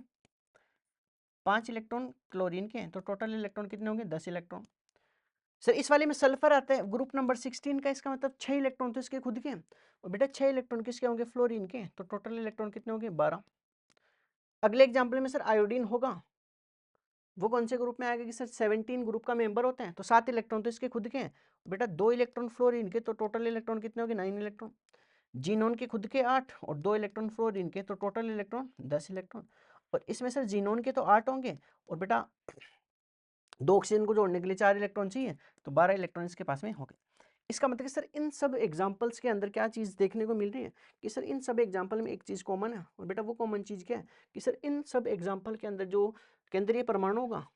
5 इलेक्ट्रॉन क्लोरीन के हैं, तो टोटल इलेक्ट्रॉन कितने होंगे 10 इलेक्ट्रॉन। सर इस वाले में सल्फर आता है ग्रुप नंबर 16 का, इसका मतलब 6 इलेक्ट्रॉन तो इसके खुद के हैं, और बेटा 6 इलेक्ट्रॉन किसके होंगे फ्लोरीन के, तो टोटल इलेक्ट्रॉन कितने होंगे 12। अगले एग्जाम्पल में सर आयोडीन होगा, वो कौन से ग्रुप में आएगा कि सर 17 ग्रुप का मेंबर होते हैं, तो 7 इलेक्ट्रॉन तो इसके खुद के हैं, बेटा 2 इलेक्ट्रॉन फ्लोरीन के, तो टोटल इलेक्ट्रॉन कितने होंगे 9 इलेक्ट्रॉन। जीनोन के खुद के 8 और 2 इलेक्ट्रॉन फ्लोरीन के, तो टोटल इलेक्ट्रॉन 10 इलेक्ट्रॉन। और इसमें सर जीनोन के तो 8 होंगे, और बेटा 2 ऑक्सीजन को जोड़ने के लिए 4 इलेक्ट्रॉन चाहिए, तो 12 इलेक्ट्रॉन इसके पास में हो गए। इसका मतलब कि सर इन सब एग्जाम्पल्स के अंदर क्या चीज़ देखने को मिल रही है कि सर इन सब एग्जाम्पल में एक चीज़ कॉमन है, और बेटा वो कॉमन चीज़ क्या है कि सर इन सब एग्जाम्पल के अंदर जो केंद्रीय परमाणु होगा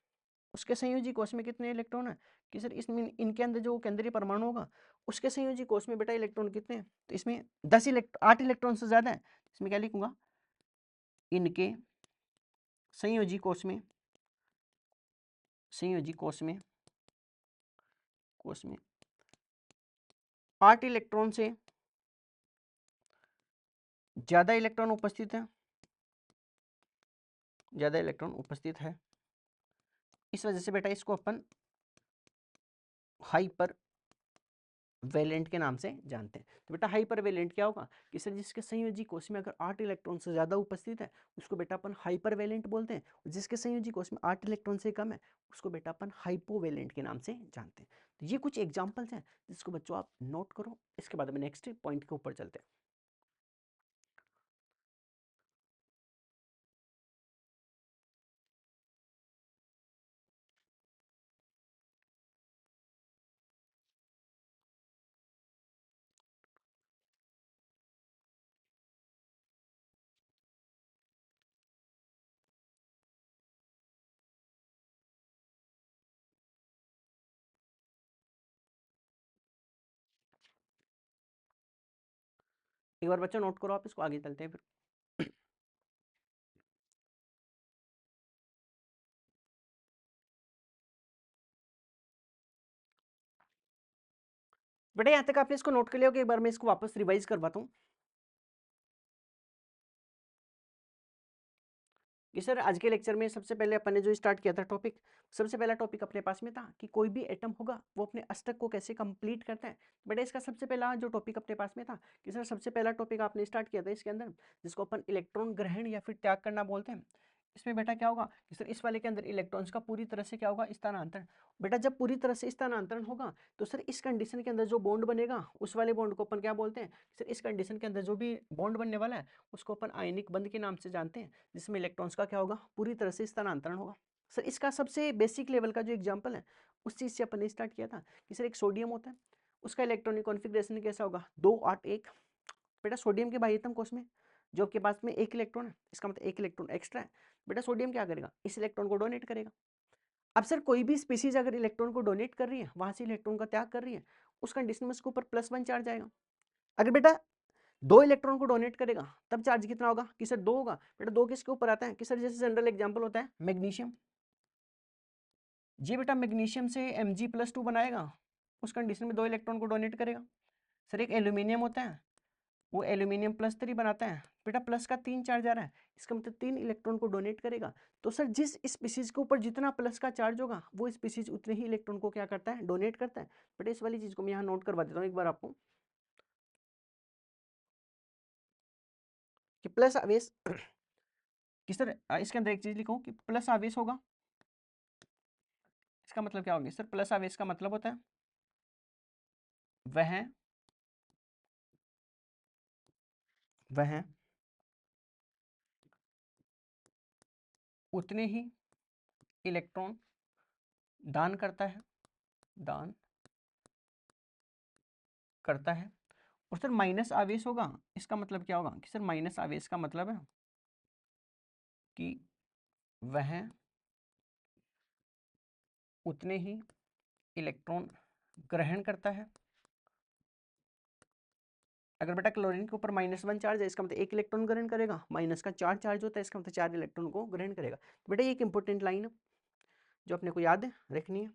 उसके संयोजी कोष में कितने इलेक्ट्रॉन है कि सर इसमें इनके अंदर जो केंद्रीय परमाणु होगा उसके संयोजी कोष में बेटा इलेक्ट्रॉन कितने हैं, तो इसमें 8 इलेक्ट्रॉन से ज़्यादा है। इसमें क्या लिखूंगा, इनके संयोजी कोष में, संयोजी कोष में 8 इलेक्ट्रॉन से ज़्यादा इलेक्ट्रॉन उपस्थित है, ज़्यादा इलेक्ट्रॉन उपस्थित है। इस वजह से बेटा इसको अपन हाइपर वैलेंट के नाम से जानते हैं। तो बेटा हाइपर वैलेंट क्या होगा कि सर जिसके संयोजी कोष में अगर 8 इलेक्ट्रॉन से ज़्यादा उपस्थित है उसको बेटा अपन हाइपर वैलेंट बोलते हैं, और जिसके संयोजी कोष में 8 इलेक्ट्रॉन से कम है उसको बेटा अपन हाइपोवैलेंट के नाम से जानते हैं। तो ये कुछ एग्जाम्पल्स हैं जिसको बच्चों आप नोट करो। इसके बाद में नेक्स्ट पॉइंट के ऊपर चलते हैं। एक बार बच्चों नोट करो आप इसको, आगे चलते हैं फिर। बेटा यहाँ तक आपने इसको नोट कर लिया कि एक बार मैं इसको वापस रिवाइज करवाता हूँ कि सर आज के लेक्चर में सबसे पहले अपन ने जो स्टार्ट किया था टॉपिक, सबसे पहला टॉपिक अपने पास में था कि कोई भी एटम होगा वो अपने अष्टक को कैसे कंप्लीट करता है। बेटा इसका सबसे पहला जो टॉपिक अपने पास में था कि सर सबसे पहला टॉपिक आपने स्टार्ट किया था इसके अंदर, जिसको अपन इलेक्ट्रॉन ग्रहण या फिर त्याग करना बोलते हैं। इसमें बेटा क्या होगा कि सर इस वाले के अंदर इलेक्ट्रॉन्स का पूरी तरह से क्या होगा स्थानांतरण। बेटा जब पूरी तरह से स्थानांतरण होगा तो सर इस कंडीशन के अंदर जो बॉन्ड बनेगा उस वाले बॉन्ड को अपन क्या बोलते हैं, सर इस कंडीशन के अंदर जो भी बॉन्ड बनने वाला है उसको अपन आयनिक बंध के नाम से जानते हैं, जिसमें इलेक्ट्रॉन्स का क्या होगा पूरी तरह से स्थानांतरण होगा। सर इसका सबसे बेसिक लेवल का जो एग्जांपल है उस चीज़ से अपन ने स्टार्ट किया था कि सर एक सोडियम होता है, उसका इलेक्ट्रॉनिक कॉन्फ़िगरेशन कैसा होगा 281। बेटा सोडियम के बाह्यतम कोष में जो आपके पास में 1 इलेक्ट्रॉन है, इसका मतलब 1 इलेक्ट्रॉन एक्स्ट्रा है। बेटा सोडियम क्या करेगा, इस इलेक्ट्रॉन को डोनेट करेगा। अब सर कोई भी स्पीसीज अगर इलेक्ट्रॉन को डोनेट कर रही है, वहां से इलेक्ट्रॉन का त्याग कर रही है, उस कंडीशन में उसके ऊपर +1 चार्ज आएगा। अगर बेटा 2 इलेक्ट्रॉन को डोनेट करेगा तब चार्ज कितना होगा कि सर 2 होगा। बेटा 2 किसके ऊपर आता है कि सर जैसे जनरल एग्जांपल होता है मैग्नीशियम, जी बेटा मैग्नीशियम से Mg+2 बनाएगा, उस कंडीशन में 2 इलेक्ट्रॉन को डोनेट करेगा। सर एक एल्यूमिनियम होता है, वो एल्यूमिनियम +3 बनाता है, बेटा प्लस का 3 चार्ज आ रहा है, इसका मतलब 3 इलेक्ट्रॉन को डोनेट करेगा। तो सर जिस स्पीसीज के ऊपर जितना प्लस का चार्ज होगा वो स्पीसीज उतने ही इलेक्ट्रॉन को क्या करता है डोनेट करता है। बेटा इस वाली चीज़ को मैं यहाँ नोट करवा देता हूँ एक बार आपको। कि प्लस आवेश कि सर इसके अंदर एक चीज लिखूं कि प्लस आवेश होगा, इसका मतलब क्या होगा सर? प्लस आवेश का मतलब होता है वह उतने ही इलेक्ट्रॉन दान करता है, दान करता है। और सर माइनस आवेश होगा, इसका मतलब क्या होगा कि सर माइनस आवेश का मतलब है कि वह उतने ही इलेक्ट्रॉन ग्रहण करता है। अगर बेटा क्लोरीन के ऊपर -1 चार्ज है, इसका मतलब 1 इलेक्ट्रॉन ग्रहण करेगा, माइनस का 4 चार्ज होता है, इसका मतलब 4 इलेक्ट्रॉन को ग्रहण करेगा। तो बेटा ये एक इंपॉर्टेंट लाइन है जो अपने को याद रखनी है।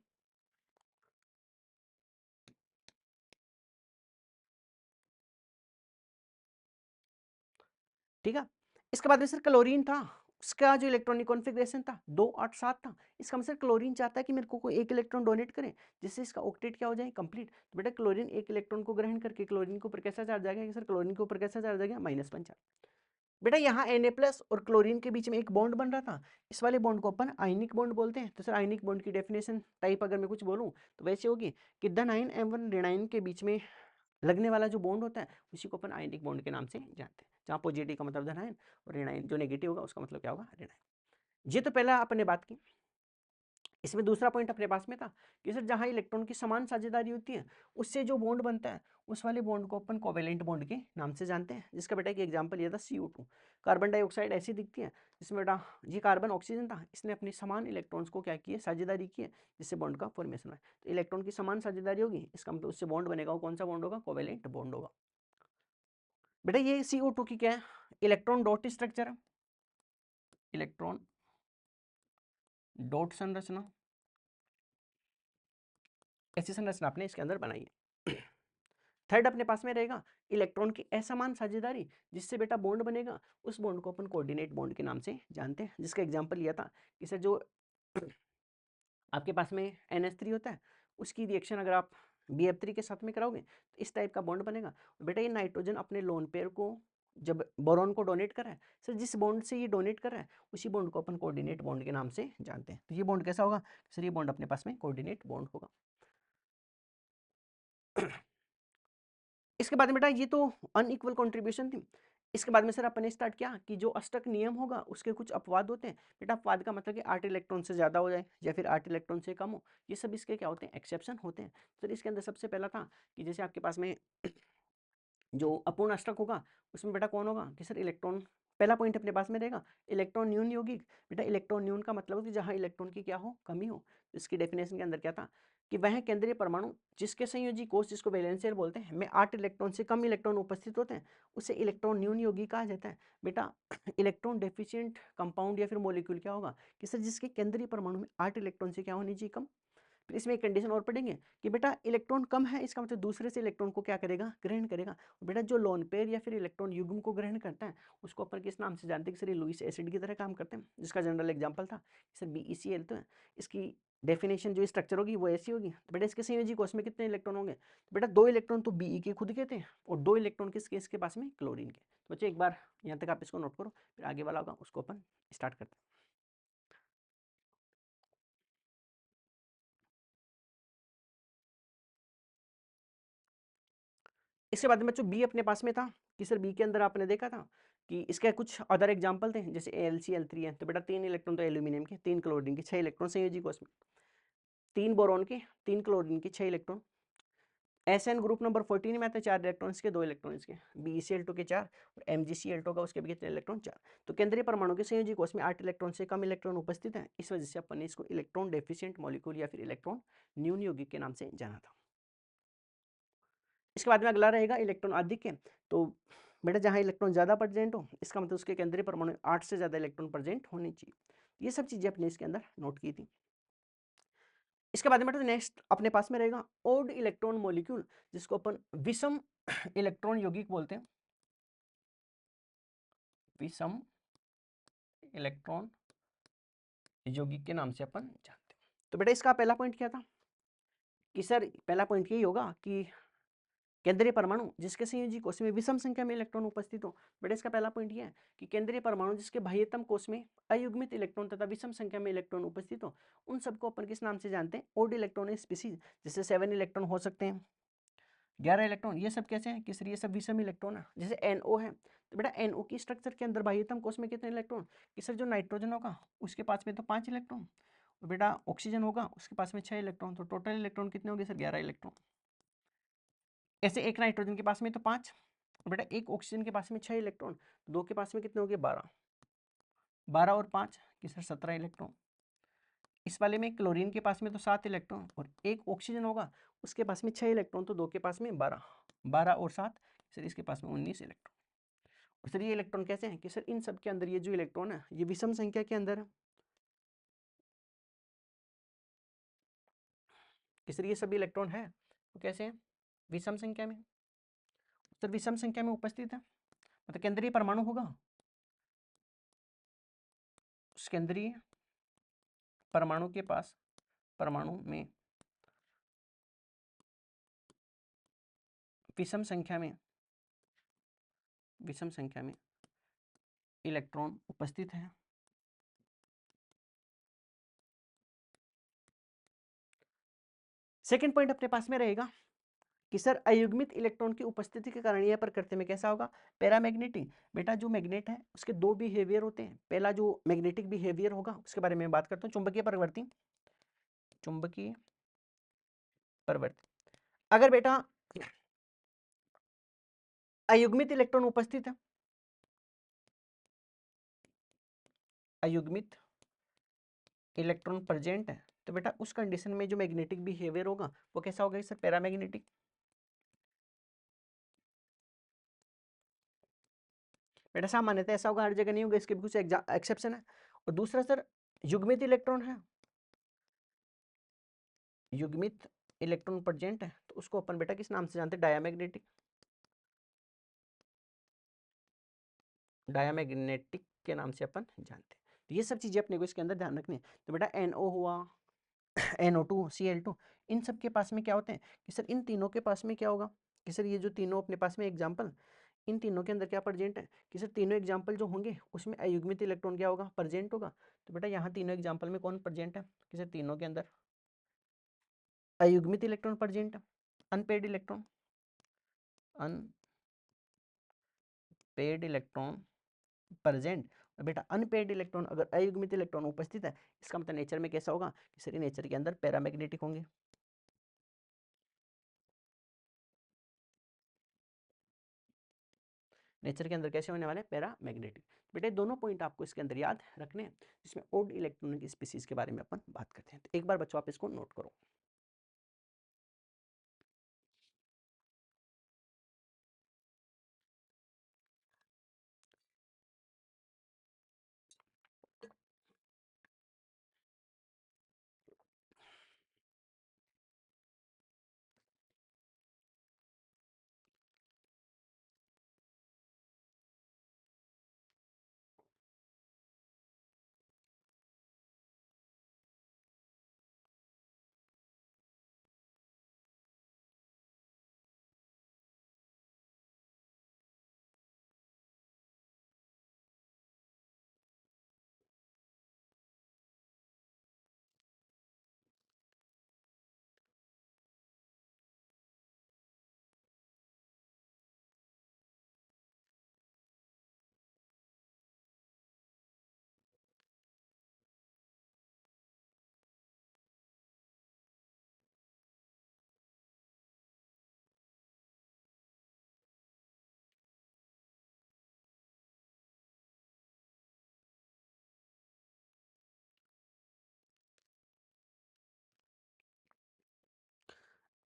ठीक है, इसके बाद में सर क्लोरीन था, उसका जो इलेक्ट्रॉनिक कॉन्फ़िगरेशन था 2 8 7 था। इसका मतलब क्लोरीन चाहता है कि मेरे को कोई एक इलेक्ट्रॉन डोनेट करे जिससे इसका ऑक्टेट क्या हो जाए, कंप्लीट। तो बेटा क्लोरीन एक इलेक्ट्रॉन को ग्रहण करके क्लोरीन के ऊपर कैसा चार्ज आ गया सर? क्लोरीन के ऊपर कैसा चार्ज आ गया? -1 चार्ज। बेटा यहाँ Na+ और क्लोरीन के बीच में एक बॉन्ड बन रहा था, इस वाले बॉन्ड को अपन आयनिक बॉन्ड बोलते हैं। तो सर आयनिक बॉन्ड की डेफिनेशन टाइप अगर मैं कुछ बोलूँ तो वैसे होगी कि द नाइन M1 ऋणायन के बीच में लगने वाला जो बॉन्ड होता है उसी को अपन आयनिक बॉन्ड के नाम से जानते हैं, जहाँ पॉजिटिव का मतलब धनायन और ऋणायन जो नेगेटिव होगा उसका मतलब क्या होगा? ऋणायन। ये तो पहला अपन ने बात की। इसमें दूसरा पॉइंट अपने पास में था कि सर जहाँ इलेक्ट्रॉन की समान साझेदारी होती है उससे जो बॉन्ड बनता है उस वाले बॉन्ड को अपन कोवेलेंट बॉन्ड के नाम से जानते हैं, जिसका बेटा एक एग्जांपल ये था CO2। कार्बन डाइऑक्साइड ऐसी दिखती है जिसमें बेटा ये कार्बन ऑक्सीजन था, इसने अपनी समान इलेक्ट्रॉन्स को क्या किया? साझेदारी की है, जिससे बॉन्ड का फॉर्मेशन है। तो इलेक्ट्रॉन की समान साझेदारी होगी, इसका मतलब उससे बॉन्ड बनेगा, वो कौन सा बॉन्ड होगा? कोवेलेंट बॉन्ड होगा। बेटा ये CO2 की क्या है? इलेक्ट्रॉन डॉट स्ट्रक्चर है, इलेक्ट्रॉन डॉट संरचना, ऐसी संरचना आपने इसके अंदर बनाई है। थर्ड अपने पास में रहेगा इलेक्ट्रॉन की असमान साझेदारी, जिससे बेटा बॉन्ड बनेगा, उस बॉन्ड को अपन कोऑर्डिनेट बॉन्ड के नाम से जानते हैं, जिसका एग्जांपल लिया था कि सर जो आपके पास में NH3 होता है उसकी रिएक्शन अगर आप BF3 के साथ में कराओगे तो इस टाइप का बॉन्ड बनेगा। बेटा ये नाइट्रोजन अपने लोन पेयर को जब बोरॉन को डोनेट कर रहा है, सर जिस बॉन्ड से ये डोनेट कर रहा है उसी बॉन्ड को अपन कोऑर्डिनेट बॉन्ड के नाम से जानते हैं। तो ये बॉन्ड कैसा होगा सर? ये बॉन्ड अपने पास में कोऑर्डिनेट बॉन्ड होगा। इसके बाद में बेटा ये तो अनइक्वल कंट्रीब्यूशन थी। इसके बाद में सर अपन ने स्टार्ट किया कि जो अष्टक नियम होगा उसके कुछ अपवाद होते हैं। बेटा अपवाद का मतलब कि 8 इलेक्ट्रॉन से ज़्यादा हो जाए या फिर 8 इलेक्ट्रॉन से कम हो, ये सब इसके क्या होते हैं? एक्सेप्शन होते हैं। सर इसके अंदर सबसे पहला था कि जैसे आपके पास में जो अपूर्ण अष्टक होगा उसमें बेटा कौन होगा कि सर इलेक्ट्रॉन, पहला पॉइंट अपने पास में रहेगा इलेक्ट्रॉन न्यून यौगिक। बेटा इलेक्ट्रॉन न्यून का मतलब कि जहाँ इलेक्ट्रॉन की क्या हो? कमी हो। इसकी डेफिनेशन के अंदर क्या था कि वह केंद्रीय परमाणु जिसके संयोजी कोष, जिसको वैलेंस शेल बोलते हैं, में 8 इलेक्ट्रॉन से कम इलेक्ट्रॉन उपस्थित होते हैं, उसे इलेक्ट्रॉन न्यून यौगिक कहा जाता है। बेटा इलेक्ट्रॉन डेफिशिएंट कंपाउंड या फिर मॉलिक्यूल क्या होगा कि सर जिसके केंद्रीय परमाणु में 8 इलेक्ट्रॉन से क्या होनी चाहिए? कम। फिर इसमें एक कंडीशन और पढ़ेंगे कि बेटा इलेक्ट्रॉन कम है, इसका मतलब दूसरे से इलेक्ट्रॉन को क्या करेगा? ग्रहण करेगा। और बेटा जो लोन पेयर या फिर इलेक्ट्रॉन युग्म को ग्रहण करता है उसको अपन किस नाम से जानते हैं? कि सर ये लुईस एसिड की तरह काम करते हैं, जिसका जनरल एग्जांपल था सर BeCl। तो है इसकी डेफिनेशन जो स्ट्रक्चर होगी वो ऐसी होगी। तो बेटा इसके संयोजी कोष में कितने इलेक्ट्रॉन होंगे? तो बेटा 2 इलेक्ट्रॉन तो Be के खुद के थे और 2 इलेक्ट्रॉन किसके? इसके पास में क्लोरीन के। तो बच्चे एक बार यहाँ तक आप इसको नोट करो, फिर आगे वाला होगा उसको अपन स्टार्ट करते हैं। इसके बाद में बच्चों बी अपने पास में था कि सर बी के अंदर आपने देखा था कि इसके कुछ अदर एग्जांपल थे, जैसे AlCl3 है तो बेटा 3 इलेक्ट्रॉन तो एल्यूमिनियम के, 3 क्लोरीन के, 6 इलेक्ट्रॉन संयोजी कोष में, 3 बोरॉन के, 3 क्लोरीन के, 6 इलेक्ट्रॉन। SN ग्रुप नंबर 14 में आते हैं, 4 इलेक्ट्रॉन के, 2 इलेक्ट्रॉन के। BeCl2 के 4 और MgCl2 का उसके भी कितने इलेक्ट्रॉन? 4। तो केंद्रीय परमाणु के संयोजी कोष में 8 इलेक्ट्रॉन से कम इलेक्ट्रॉन उपस्थित है, इस वजह से अपन ने इसको इलेक्ट्रॉन डेफिशिएंट मॉलिक्यूल या फिर इलेक्ट्रॉन न्यून यौगिक के नाम से जाना था। इसके बाद में अगला रहेगा इलेक्ट्रॉन आधिक्य। तो बेटा जहाँ इलेक्ट्रॉन ज़्यादा प्रेजेंट हो इसका मतलब उसके केंद्रीय परमाणु 8 से ज़्यादा इलेक्ट्रॉन प्रेजेंट होने चाहिए। ये सब चीज़ें अपने इसके अंदर नोट की थी। इसके बाद में बेटा नेक्स्ट अपने पास में रहेगा ओड इलेक्ट्रॉन मॉलिक्यूल, जिसको अपन विषम इलेक्ट्रॉन यौगिक बोलते हैं, विषम इलेक्ट्रॉन यौगिक के नाम से अपन जानते हैं। तो बेटा इसका पहला पॉइंट क्या था कि सर पहला पॉइंट यही होगा कि केंद्रीय परमाणु जिसके संयोजी कोश में विषम संख्या में इलेक्ट्रॉन उपस्थित हो। बेटा इसका पहला पॉइंट ये है कि केंद्रीय परमाणु जिसके बाह्यतम कोश में अयुग्मित इलेक्ट्रॉन तथा विषम संख्या में इलेक्ट्रॉन उपस्थित हो, उन सबको अपन किस नाम से जानते हैं? Odd electronic species. जैसे 7 इलेक्ट्रॉन हो सकते हैं, 11 इलेक्ट्रॉन, ये सब कैसे हैं? कि सर ये सब विषम इलेक्ट्रॉन है। जैसे NO है, तो बेटा NO की स्ट्रक्चर के अंदर बाह्यतम कोश में कितने इलेक्ट्रॉन? कि सर जो नाइट्रोजन होगा उसके पास में तो 5 इलेक्ट्रॉन, और बेटा ऑक्सीजन होगा उसके पास में 6 इलेक्ट्रॉन, तो टोटल इलेक्ट्रॉन कितने होंगे सर? 11 इलेक्ट्रॉन। ऐसे एक नाइट्रोजन के पास में तो 5, और बेटा एक ऑक्सीजन के पास में 6 इलेक्ट्रॉन, दो के पास में कितने हो गए? 12। 12 और 5 कि सर 17 इलेक्ट्रॉन। इस वाले में क्लोरीन के पास में तो 7 इलेक्ट्रॉन, और एक ऑक्सीजन होगा उसके पास में 6 इलेक्ट्रॉन, तो दो के पास में 12। 12 और 7 सर इसके पास में 19 इलेक्ट्रॉन। और सर ये इलेक्ट्रॉन कैसे हैं? कि सर इन सब के अंदर ये जो इलेक्ट्रॉन है ये विषम संख्या के अंदर है। कि सर ये सभी इलेक्ट्रॉन है तो कैसे हैं? विषम संख्या में। सर विषम संख्या में उपस्थित है, मतलब केंद्रीय परमाणु होगा, उस केंद्रीय परमाणु के पास, परमाणु में विषम संख्या में, विषम संख्या में इलेक्ट्रॉन उपस्थित है। सेकंड पॉइंट अपने पास में रहेगा कि सर अयुग्मित इलेक्ट्रॉन की उपस्थिति के कारण यह प्रकृति में कैसा होगा? पैरामैग्नेटिक। बेटा जो मैग्नेट है उसके दो बिहेवियर होते हैं। पहला जो मैग्नेटिक बिहेवियर होगा उसके बारे में बात करता हूँ, चुंबकीय प्रवृत्ति। चुंबकीय प्रवृत्ति, अगर बेटा अयुग्मित इलेक्ट्रॉन उपस्थित है, अयुग्मित इलेक्ट्रॉन प्रेजेंट है, तो बेटा उस कंडीशन में जो मैग्नेटिक बिहेवियर होगा वो कैसा होगा सर? पैरामैग्नेटिक। बेटा सामान्यतः ऐसा होगा, हर जगह नहीं होगा, इसके भी कुछ एक्सेप्शन है। और दूसरा सर युग्मित इलेक्ट्रॉन है, युग्मित इलेक्ट्रॉन प्रेजेंट है, तो उसको अपन बेटा किस नाम से जानते हैं? डायामैग्नेटिक। डायामैग्नेटिक के नाम से अपन जानते हैं। तो ये सब चीजें अपने को इसके अंदर ध्यान रखनी है। तो बेटा NO हुआ, NO2, Cl2, इन सब के पास में क्या होते हैं? कि सर इन तीनों के पास में क्या होगा? कि सर ये जो तीनों अपने पास में एग्जाम्पल, इन तीनों के अंदर क्या प्रेजेंट है? कि सर तीनों एग्जाम्पल जो होंगे उसमें अयुग्मित इलेक्ट्रॉन क्या होगा? प्रेजेंट होगा। तो बेटा यहाँ तीनों एग्जाम्पल में कौन प्रेजेंट है? कि सर तीनों के अंदर अयुग्मित इलेक्ट्रॉन प्रेजेंट है। Unpaired electron, unpaired electron present. और बेटा अनपेड इलेक्ट्रॉन अगर अयुग्मित इलेक्ट्रॉन उपस्थित है, इसका मतलब नेचर में कैसा होगा? कि सर नेचर के अंदर पैरामैग्नेटिक होंगे। नेचर के अंदर कैसे होने वाले? पैरामैग्नेटिक। बेटे दोनों पॉइंट आपको इसके अंदर याद रखने हैं, जिसमें ओड इलेक्ट्रॉनिक स्पीसीज के बारे में अपन बात करते हैं। तो एक बार बच्चों आप इसको नोट करो।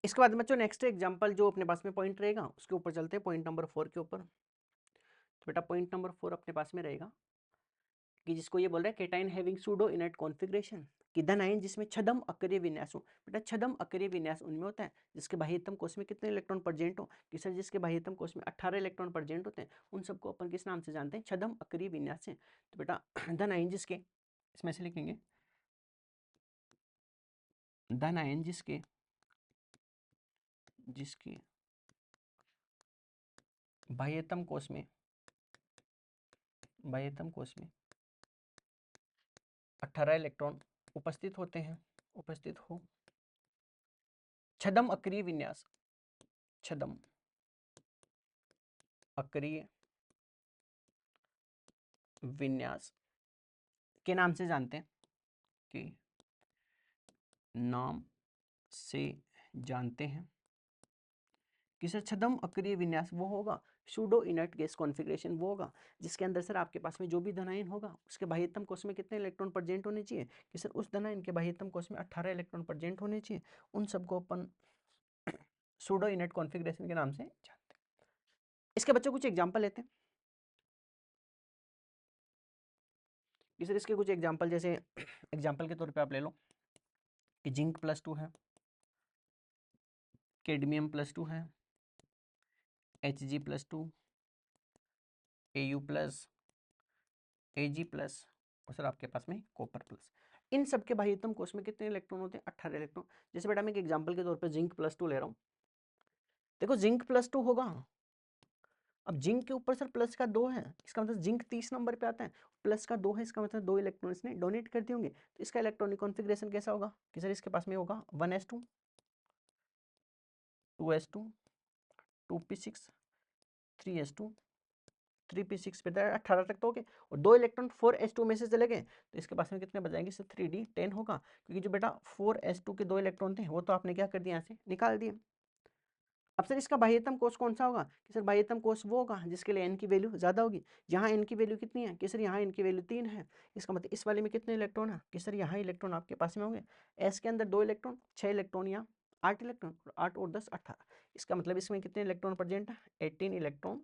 इसके बाद बच्चों नेक्स्ट एग्जांपल जो अपने पास में पॉइंट रहेगा उसके ऊपर चलते हैं, पॉइंट नंबर 4 के ऊपर। तो बेटा पॉइंट नंबर 4 अपने पास में रहेगा कि जिसको ये बोल रहा है cation having pseudo inert configuration, कि धन आयन जिसमें छदम अक्रिय विन्यास हो। बेटा छदम अक्रिय विन्यास उनमें होता है जिसके बाह्यतम कोश में कितने इलेक्ट्रॉन प्रेजेंट हो। कि सर जिसके बाह्यतम कोश में 18 इलेक्ट्रॉन प्रेजेंट होते हैं, उन सबको अपन किस नाम से जानते हैं? छदम अक्रिय विन्यास से। तो बेटा धन आयन जिसके, इसमें से लिखेंगे धन आयन जिसके, जिसके बाह्यतम कोश में 18 इलेक्ट्रॉन उपस्थित होते हैं, उपस्थित हो। छदम अक्रिय विन्यास, छदम अक्रिय विन्यास के नाम से जानते हैं, कि नाम से जानते हैं कि सर छदम अक्रिय विन्यास वो होगा, सूडो इनर्ट गैस कॉन्फ़िगरेशन वो होगा जिसके अंदर सर आपके पास में जो भी धनायन होगा उसके बाह्यतम कोश में कितने इलेक्ट्रॉन प्रेजेंट होने चाहिए, कि सर उस धनायन के बाह्यतम कोश में 18 इलेक्ट्रॉन प्रेजेंट होने चाहिए। उन सबको अपन सूडो इनर्ट कॉन्फ़िगरेशन के नाम से जानते हैं। इसके बच्चों कुछ एग्जांपल लेते हैं कि सर इसके कुछ एग्जांपल, जैसे एग्जांपल के तौर पे आप ले लो कि जिंक +2 है, कैडमियम +2 है, Hg+2, Au+, Ag+, और सर आपके पास में कॉपर प्लस। इन सब के बाह्यतम कोश में कितने इलेक्ट्रॉन होते हैं, 18 इलेक्ट्रॉन। जैसे बेटा मैं एक एग्जांपल के तौर पे जिंक +2 ले रहा हूँ, देखो जिंक +2 होगा, अब जिंक के ऊपर सर प्लस का 2 है, इसका मतलब जिंक 30 नंबर पे आता है, प्लस का 2 है, इसका मतलब 2 इलेक्ट्रॉन इसने डोनेट कर दिए होंगे। तो इसका इलेक्ट्रॉनिक कॉन्फ़िगरेशन कैसा होगा, कि सर इसके पास में होगा 1s2, 2s2, 2p6, 3s2, 3p6 पे 18 तक तो हो गए, और 2 इलेक्ट्रॉन 4s2 में से चले गए, तो इसके पास में कितने बचाएंगे सर, 3d10 होगा, क्योंकि जो बेटा 4s2 के 2 इलेक्ट्रॉन थे वो तो आपने क्या कर दिया, यहाँ से निकाल दिए। अब सर इसका बाह्यतम कोश कौन सा होगा, कि सर बाह्यतम कोश वो होगा जिसके लिए n की वैल्यू ज्यादा होगी। यहाँ n की वैल्यू कितनी है, कि सर यहाँ n की वैल्यू 3 है, इसका मतलब इस वाले में कितने इलेक्ट्रॉन है, कि सर यहाँ इलेक्ट्रॉन आपके पास में होंगे, s के अंदर 2 इलेक्ट्रॉन, 6 इलेक्ट्रॉन या 8 इलेक्ट्रॉन, 8 और 10 18, इसका मतलब इसमें कितने इलेक्ट्रॉन प्रेजेंट है, 18 इलेक्ट्रॉन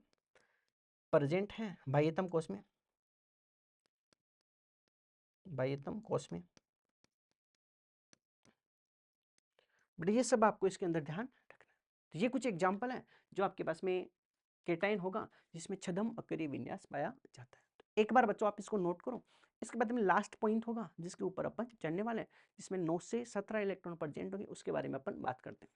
प्रेजेंट है बाह्यतम कोश में, बाह्यतम कोश में। बट ये सब आपको इसके अंदर ध्यान रखना है। तो ये कुछ एग्जाम्पल है जो आपके पास में केटाइन होगा जिसमें छदम अक्रिय विन्यास पाया जाता है। तो एक बार बच्चों आप इसको नोट करो। इसके बाद में लास्ट पॉइंट होगा जिसके ऊपर अपन चढ़ने वाले हैं, जिसमें 9 से 17 इलेक्ट्रॉन प्रेजेंट होंगे, उसके बारे में अपन बात करते हैं।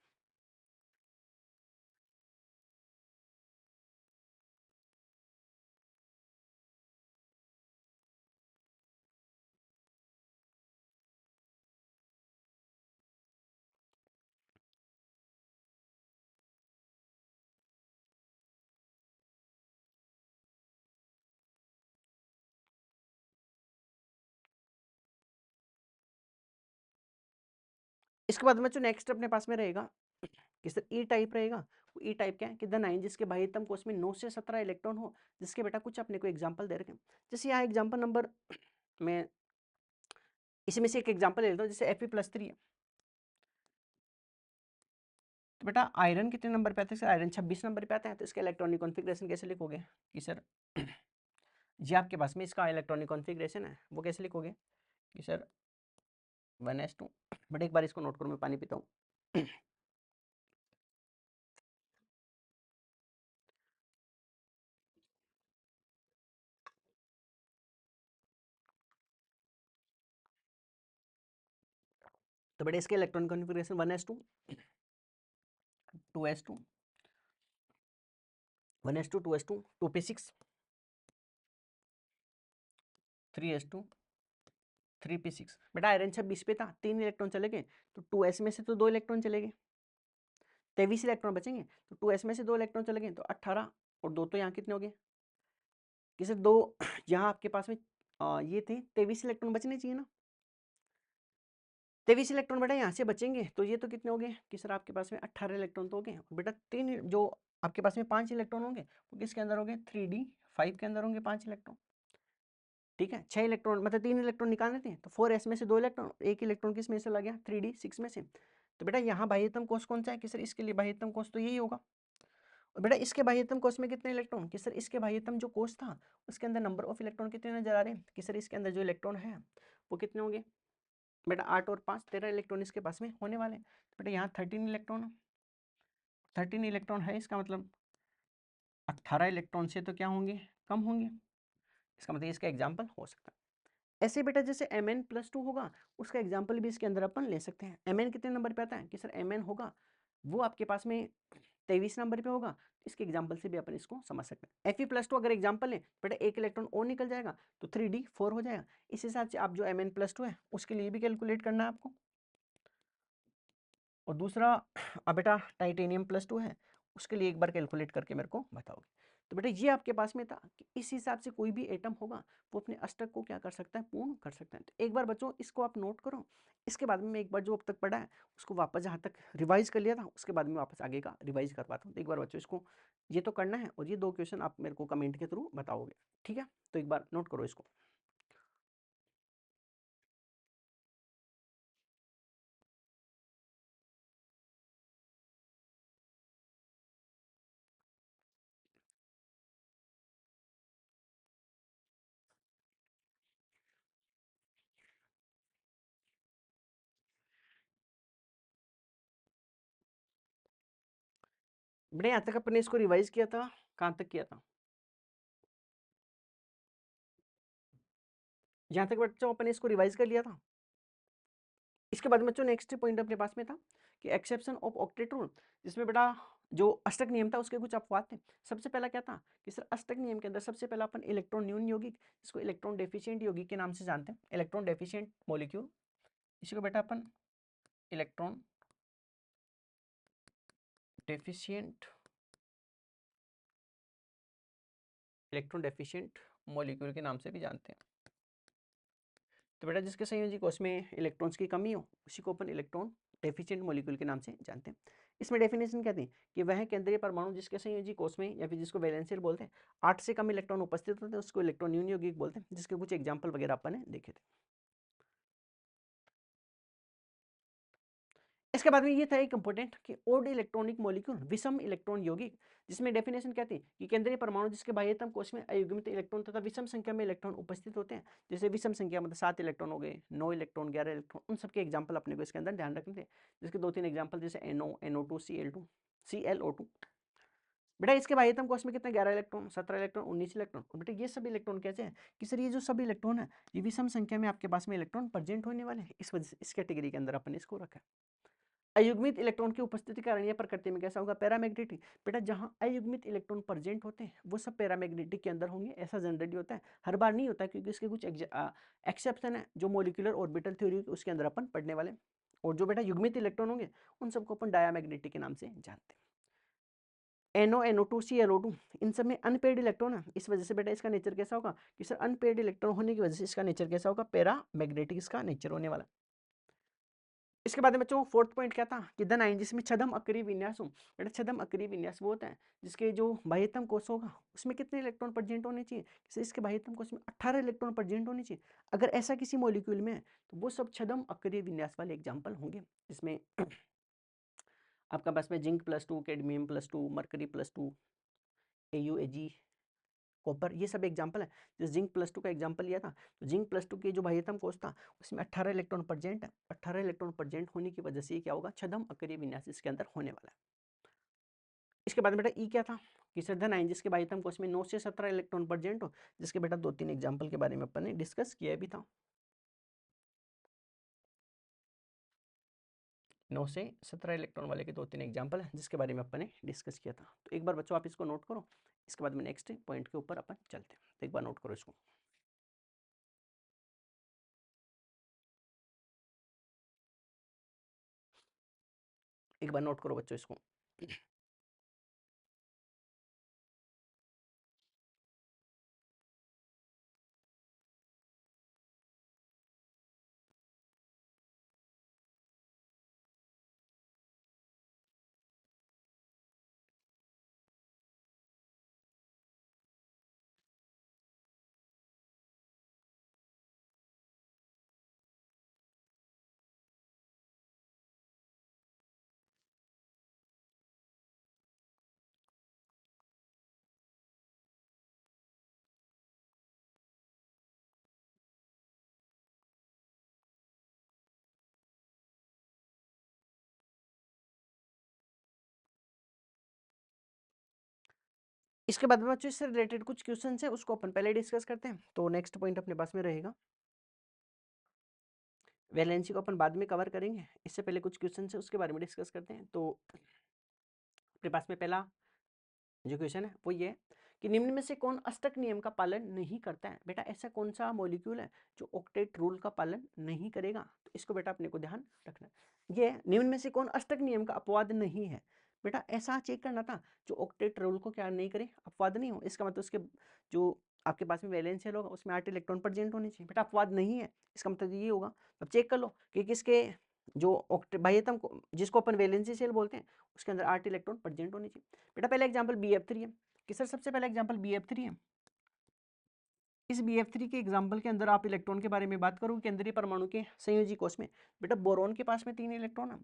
इसके बाद में जो नेक्स्ट अपने पास में रहेगा कि सर ई टाइप रहेगा। ई टाइप क्या है, कि द नाइन जिसके बाह्यतम कोश में 9 से 17 इलेक्ट्रॉन हो, जिसके बेटा कुछ अपने को एग्जांपल दे रखे हैं। जैसे यहाँ एग्जांपल नंबर मैं इसी में से एक एग्जांपल ले लेता हूँ, जैसे Fe+3 है, तो बेटा आयरन कितने नंबर पे आता है, सर आयरन 26 नंबर पे आता है। तो इसका इलेक्ट्रॉनिक कॉन्फ़िगरेशन कैसे लिखोगे, कि सर जी आपके पास में इसका इलेक्ट्रॉनिक कॉन्फ़िगरेशन है वो कैसे लिखोगे, कि सर 1s2, बट एक बार इसको नोट करो, मैं पानी पीता हूँ। तो बेटा इसके electronic configuration 1s2, 2s2, 1s2, 2s2, 2p6, 3s2, 3p6। बेटा आयरन 26 पे था, 3 इलेक्ट्रॉन चले गए, तो 2s में से तो 2 इलेक्ट्रॉन चले गए, 23 इलेक्ट्रॉन बचेंगे। तो 2s में से 2 इलेक्ट्रॉन चले गए तो 18, और 2 तो यहाँ कितने हो गए, कि सर 2 यहाँ आपके पास में ये थे, 23 इलेक्ट्रॉन बचने चाहिए ना, 23 इलेक्ट्रॉन बेटा यहाँ से बचेंगे, तो ये तो कितने हो गए, कि सर आपके पास में 18 इलेक्ट्रॉन तो हो गए। और बेटा 3 जो आपके पास में 5 इलेक्ट्रॉन होंगे वो किसके अंदर होंगे, 3d5 के अंदर होंगे 5 इलेक्ट्रॉन। ठीक है, 6 इलेक्ट्रॉन मतलब 3 इलेक्ट्रॉन निकालने थे, तो 4s में से 2 इलेक्ट्रॉन, एक इलेक्ट्रॉन किस में से लग गया, 3d6 में से। तो बेटा यहाँ बाह्यतम कोश कौन सा है, कि सर इसके लिए बाह्यतम कोश तो यही होगा। और बेटा इसके बाह्यतम कोश में कितने इलेक्ट्रॉन, कि सर इसके बाह्यतम जो कोश था उसके अंदर नंबर ऑफ इलेक्ट्रॉन कितने नजर आ रहे हैं, कि सर इसके अंदर जो इलेक्ट्रॉन है वो कितने होंगे, बेटा 8 और 5 13 इलेक्ट्रॉन इसके पास में होने वाले हैं। तो बेटा यहाँ 13 इलेक्ट्रॉन, 13 इलेक्ट्रॉन है, इसका मतलब 18 इलेक्ट्रॉन से तो क्या होंगे, कम होंगे, इसका मतलब इसका एग्जाम्पल हो सकता है। ऐसे बेटा जैसे Mn+2 होगा, उसका एग्जाम्पल भी इसके अंदर अपन ले सकते हैं। Mn कितने नंबर पे आता है, कि सर Mn होगा वो आपके पास में 23 नंबर पे होगा। इसके एग्जाम्पल से भी अपन इसको समझ सकते हैं। Fe+2 अगर एग्जाम्पल है बेटा एक इलेक्ट्रॉन और निकल जाएगा तो 3d4 हो जाएगा। इस हिसाब से आप जो Mn+2 है उसके लिए भी कैलकुलेट करना है आपको। और दूसरा अब बेटा टाइटेनियम+2 है उसके लिए एक बार कैलकुलेट करके मेरे को बताओगे। तो बेटा ये आपके पास में था कि इस हिसाब से कोई भी एटम होगा वो अपने अष्टक को क्या कर सकता है, पूर्ण कर सकता है। तो एक बार बच्चों इसको आप नोट करो। इसके बाद में मैं एक बार जो अब तक पढ़ा है उसको वापस जहाँ तक रिवाइज कर लिया था उसके बाद में वापस आगे का रिवाइज करवाता हूँ। तो एक बार बच्चों इसको ये तो करना है और ये 2 क्वेश्चन आप मेरे को कमेंट के थ्रू बताओगे, ठीक है। तो एक बार नोट करो इसको। बेटा यहाँ तक अपने इसको रिवाइज किया था, कहाँ तक किया था? यहाँ तक बच्चों अपने इसको रिवाइज कर लिया था। इसके बाद में बच्चों नेक्स्ट पॉइंट अपने पास में था कि एक्सेप्शन ऑफ ऑक्टेट रूल, जिसमें बेटा जो अष्टक नियम था उसके कुछ अपवाद थे। सबसे पहला क्या था कि सर अष्टक नियम के अंदर सबसे पहला अपन इलेक्ट्रॉन न्यून यौगिक, जिसको इलेक्ट्रॉन डेफिशिएंट यौगिक के नाम से जानते हैं, इलेक्ट्रॉन डेफिशिएंट मॉलिक्यूल, इसी को बेटा अपन इलेक्ट्रॉन डेफिशिएंट मॉलिक्यूल के नाम से भी जानते हैं। तो बेटा जिसके संयोजी कोष में इलेक्ट्रॉन्स की कमी हो उसी को अपन इलेक्ट्रॉन डेफिशिएंट मॉलिक्यूल के नाम से जानते हैं। इसमें डेफिनेशन क्या थी कि वह केंद्रीय परमाणु जिसके संयोजी कोष में या फिर जिसको वैलेंशियल बोलते हैं 8 से कम इलेक्ट्रॉन उपस्थित होते हैं उसको इलेक्ट्रॉन न्यून यौगिक बोलते हैं, जिसके कुछ एग्जाम्पल वगैरह अपन ने देखे थे। इसके बाद में ये था एक इंपॉर्टेंट कि ओड इलेक्ट्रॉनिक मॉलिक्यूल विषम इलेक्ट्रॉन यौगिक, जिसमें डेफिनेशन क्या थी कि केंद्रीय परमाणु जिसके बाह्यतम कोष में अयुग्मित इलेक्ट्रॉन तथा विषम संख्या में इलेक्ट्रॉन उपस्थित होते हैं। जैसे विषम संख्या मतलब 7 इलेक्ट्रॉन हो गए, 9 इलेक्ट्रॉन, 11 इलेक्ट्रॉन, उन सबके एग्जाम्पल अपने को इसके अंदर ध्यान रखने थे। जिसके 2-3 एग्जाम्पल जैसे NO, NO2, ClO2। बेटा इसके बाह्यतम कोष में कितने 11 इलेक्ट्रॉन, 17 इलेक्ट्रॉन, 19 इलेक्ट्रॉन। और बेटा ये सभी इलेक्ट्रॉन कैसे हैं कि सर ये जो सभी इलेक्ट्रॉन है ये विषम संख्या में आपके पास में इलेक्ट्रॉन प्रेजेंट होने वाले हैं, इस वजह से इस कैटेगरी के अंदर अपन इसको रखा है। अयुग्मित इलेक्ट्रॉन की उपस्थिति कारण यह प्रकृति में कैसा होगा, पैरामैग्नेटिक। बेटा जहां अयुग्मित इलेक्ट्रॉन प्रेजेंट होते हैं वो सब पैरामैग्नेटिक के अंदर होंगे, ऐसा जनरली होता है। हर बार नहीं होता क्योंकि इसके कुछ एक्सेप्शन है जो मोलिकुलर ऑर्बिटल थ्योरी उसके अंदर अपन पढ़ने वाले। और जो बेटा युग्मित इलेक्ट्रॉन होंगे उन सबको अपन डायामैग्नेटिक के नाम से जानते हैं। NO, NO2, ClO2 इन सब में अनपेयर्ड इलेक्ट्रॉन है, इस वजह से बेटा इसका नेचर कैसा होगा कि सर अनपेयर्ड इलेक्ट्रॉन होने की वजह से इसका नेचर कैसा होगा, पैरामैग्नेटिक इसका नेचर होने वाला। इसके बाद में बच्चों फोर्थ पॉइंट क्या था कि धन आयन जिसमें छदम अक्रिय विन्यास हो। बेटा छदम अक्रिय विन्यास वो होता है जिसके जो बाह्यतम कोष होगा उसमें कितने इलेक्ट्रॉन प्रेजेंट होने चाहिए, जैसे इसके बाह्यतम कोष में 18 इलेक्ट्रॉन प्रेजेंट होने चाहिए। अगर ऐसा किसी मॉलिक्यूल में है तो वो सब छदम अक्रिय विन्यास वाले एग्जाम्पल होंगे, जिसमें आपका पास में जिंक+2, कैडमियम+2, मरकरी+2, AuAg, कॉपर, ये सब एग्जाम्पल है। जैसे जिंक+2 का एग्जाम्पल लिया था तो जिंक+2 के जो बाह्यतम कोष था उसमें 18 इलेक्ट्रॉन प्रेजेंट है। 18 इलेक्ट्रॉन प्रेजेंट होने की वजह से ये क्या होगा, छदम अक्रिय विन्यास इसके अंदर होने वाला है। इसके बाद बेटा ई क्या था कि धन आयन जिसके बाह्यतम कोष में 9 से 17 इलेक्ट्रॉन प्रेजेंट हो, जिसके बेटा 2-3 एग्जाम्पल के बारे में अपन ने डिस्कस किया भी था। 9 से 17 इलेक्ट्रॉन वाले के 2-3 एग्जाम्पल है जिसके बारे में अपन ने डिस्कस किया था। तो एक बार बच्चों आप इसको नोट करो, इसके बाद में नेक्स्ट पॉइंट के ऊपर अपन चलते हैं। तो एक बार नोट करो इसको। एक बार नोट करो बच्चों इसको। इसके बाद में बच्चों इससे रिलेटेड कुछ क्वेश्चन है उसको अपन पहले डिस्कस करते हैं। तो नेक्स्ट पॉइंट अपने पास में रहेगा, वैलेंसी को अपन बाद में कवर करेंगे, इससे पहले कुछ क्वेश्चन है उसके बारे में डिस्कस करते हैं। तो अपने पास में पहला जो क्वेश्चन है वो ये है कि निम्न में से कौन अष्टक नियम का पालन नहीं करता है। बेटा ऐसा कौन सा मॉलिक्यूल है जो ऑक्टेट रूल का पालन नहीं करेगा, तो इसको बेटा अपने को ध्यान रखना है। ये निम्न में से कौन अष्टक नियम का अपवाद नहीं है। बेटा ऐसा चेक करना था जो ऑक्टेट रूल को क्या नहीं करे, अपवाद नहीं हो। इसका मतलब उसके जो आपके पास में वैलेंस शेल होगा उसमें 8 इलेक्ट्रॉन प्रेजेंट होने चाहिए। बेटा अपवाद नहीं है, इसका मतलब ये होगा। अब चेक कर लो कि किसके जो बाह्यतम जिसको अपन वैलेंसी सेल बोलते हैं उसके अंदर 8 इलेक्ट्रॉन प्रेजेंट होने चाहिए। बेटा पहला एग्जांपल BF3 है कि सर सबसे पहला एग्जांपल BF3 है। इस BF3 के एग्जांपल के अंदर आप इलेक्ट्रॉन के बारे में बात करोगे केंद्रीय परमाणु के संयोजी कोष में। बेटा बोरॉन के पास में 3 इलेक्ट्रॉन है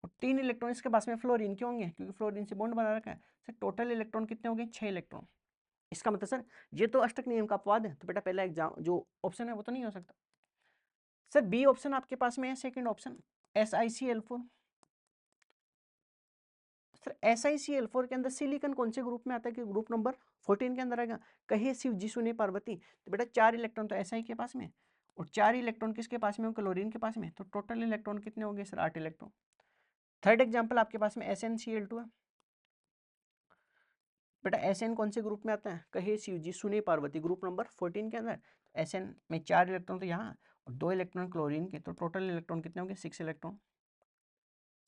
और 3 इलेक्ट्रॉन इसके पास में फ्लोरीन के होंगे क्योंकि फ्लोरीन से बॉन्ड बना रखा है। सर टोटल इलेक्ट्रॉन कितने होंगे, 6 इलेक्ट्रॉन। इसका मतलब सर ये तो अष्टक नियम का अपवाद है, तो बेटा पहला एग्जाम जो ऑप्शन है वो तो नहीं हो सकता। सर बी ऑप्शन आपके पास में है, second option SiCl4। Sir SiCl4 के अंदर सिलिकॉन कौन से ग्रुप में आता है कि ग्रुप नंबर 14 के अंदर आएगा। कहे शिव जी सुने पार्वती, तो बेटा 4 इलेक्ट्रॉन तो Si के पास में और 4 इलेक्ट्रॉन किसके पास में, क्लोरीन के पास में, तो टोटल इलेक्ट्रॉन कितने होंगे सर, 8 इलेक्ट्रॉन। थर्ड एग्जाम्पल आपके पास में SnCl2 है। बेटा Sn कौन से ग्रुप में आता है, कहे शिव जी सुने पार्वती, ग्रुप नंबर 14 के अंदर। Sn में 4 इलेक्ट्रॉन तो यहाँ और 2 इलेक्ट्रॉन क्लोरीन के, तो टोटल इलेक्ट्रॉन कितने होंगे, 6 इलेक्ट्रॉन।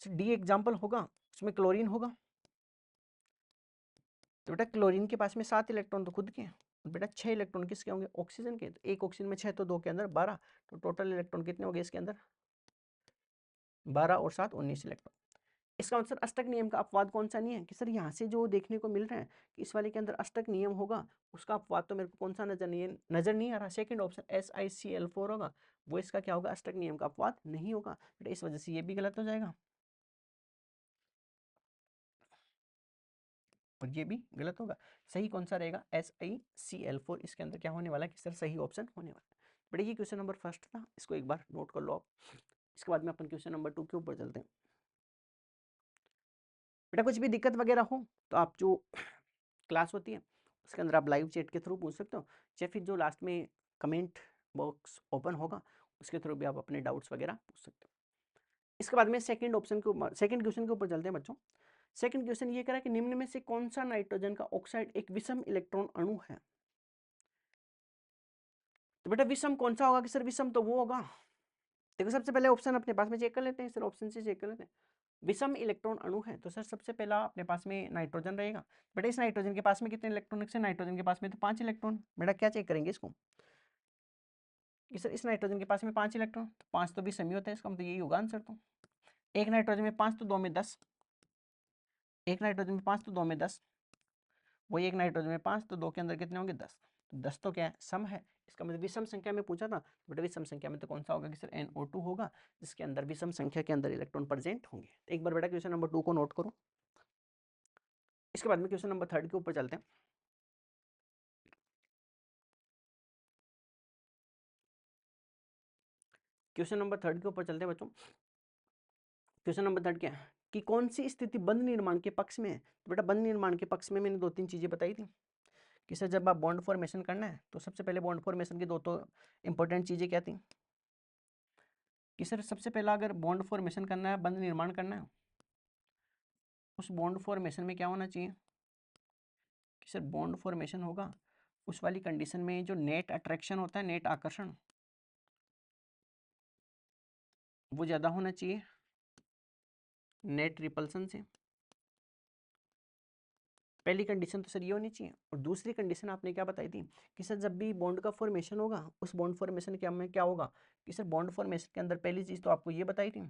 डी एग्जाम्पल होगा उसमें क्लोरीन होगा, तो बेटा क्लोरीन के पास में 7 इलेक्ट्रॉन तो खुद के हैं, बेटा 6 इलेक्ट्रॉन किसके होंगे, ऑक्सीजन के। तो एक ऑक्सीजन में 6 तो 2 के अंदर 12, तो टोटल इलेक्ट्रॉन कितने हो गए इसके अंदर, 12 और 7 19 इलेक्ट्रॉन। इसका मतलब अष्टक नियम का अपवाद कौन सा नहीं है कि सर यहाँ से जो देखने को मिल रहा है कि इस वाले के अंदर अष्टक नियम होगा, उसका अपवाद तो मेरे को कौन सा नजर नहीं आ रहा। सेकंड ऑप्शन SiCl4 होगा, वो इसका क्या होगा, अष्टक नियम का अपवाद नहीं होगा। बेटा इस वजह से ये भी गलत हो जाएगा और ये भी गलत होगा। सही कौन सा रहेगा, SiCl4 इसके अंदर क्या होने वाला है कि सर सही ऑप्शन होने वाला है। बेटा ये क्वेश्चन नंबर फर्स्ट था, इसको एक बार नोट कर लो आप। इसके बाद में अपन क्वेश्चन नंबर 2 के ऊपर चलते हैं। बेटा कुछ भी दिक्कत वगैरह हो तो आप जो क्लास होती है उसके अंदर आप लाइव चैट के थ्रू पूछ सकते हो, या फिर जो लास्ट में कमेंट बॉक्स ओपन होगा उसके थ्रू भी आप अपने डाउट्स वगैरह पूछ सकते हो। इसके बाद में सेकंड ऑप्शन के ऊपर, सेकंड क्वेश्चन के ऊपर चलते हैं बच्चों। सेकंड क्वेश्चन ये कह रहा है कि निम्न में से कौन सा नाइट्रोजन का ऑक्साइड एक विषम इलेक्ट्रॉन अणु है। तो बेटा विषम कौन सा होगा कि सर विषम तो वो होगा, देखो सबसे पहले ऑप्शन अपने पास में चेक कर लेते हैं, सर ऑप्शन से चेक कर लेते हैं। विषम इलेक्ट्रॉन अणु है तो सर सबसे पहला अपने पास में नाइट्रोजन रहेगा। बेटा इस नाइट्रोजन के पास में कितने इलेक्ट्रॉन है, नाइट्रोजन के पास में तो 5 इलेक्ट्रॉन। बेटा क्या चेक करेंगे इसको कि सर इस नाइट्रोजन के पास में 5 इलेक्ट्रॉन, तो 5 तो भी समी होता है, इसका मतलब यही होगा आंसर। तो एक नाइट्रोजन में 5 तो 2 में 10, एक नाइट्रोजन में 5 तो 2 में 10, वही एक नाइट्रोजन में 5 तो 2 के अंदर कितने होंगे 10, तो 10 तो क्या है सम है। इसका मतलब विषम संख्या में पूछा था, बेटा विषम संख्या में तो कौन सा होगा कि सर NO2 होगा, जिसके अंदर विषम संख्या के अंदर इलेक्ट्रॉन प्रेजेंट होंगे। एक बार बेटा क्वेश्चन नंबर 2 को नोट करो। इसके बाद में क्वेश्चन नंबर 3 के ऊपर चलते हैं। क्वेश्चन नंबर 3 के ऊपर चलते हैं बच्चों। क्वेश्चन नंबर 3 क्या है कि कौन सी स्थिति बंध निर्माण के पक्ष में है। तो बेटा बंध निर्माण के पक्ष में मैंने 2-3 चीजें बताई थी कि सर जब आप बॉन्ड फॉर्मेशन करना है तो सबसे पहले बॉन्ड फॉर्मेशन की 2 तो इंपॉर्टेंट चीजें क्या थी कि सर सबसे पहला अगर बॉन्ड फॉर्मेशन करना है, बंध निर्माण करना है, उस बॉन्ड फॉर्मेशन में क्या होना चाहिए कि सर बॉन्ड फॉर्मेशन होगा उस वाली कंडीशन में जो नेट अट्रैक्शन होता है, नेट आकर्षण, वो ज्यादा होना चाहिए नेट रिपल्सन से। पहली कंडीशन तो सर ये होनी चाहिए। और दूसरी कंडीशन आपने क्या बताई थी कि सर जब भी बॉन्ड का फॉर्मेशन होगा उस बॉन्ड फॉर्मेशन के में क्या होगा कि सर बॉन्ड फॉर्मेशन के अंदर पहली चीज तो आपको ये बताई थी,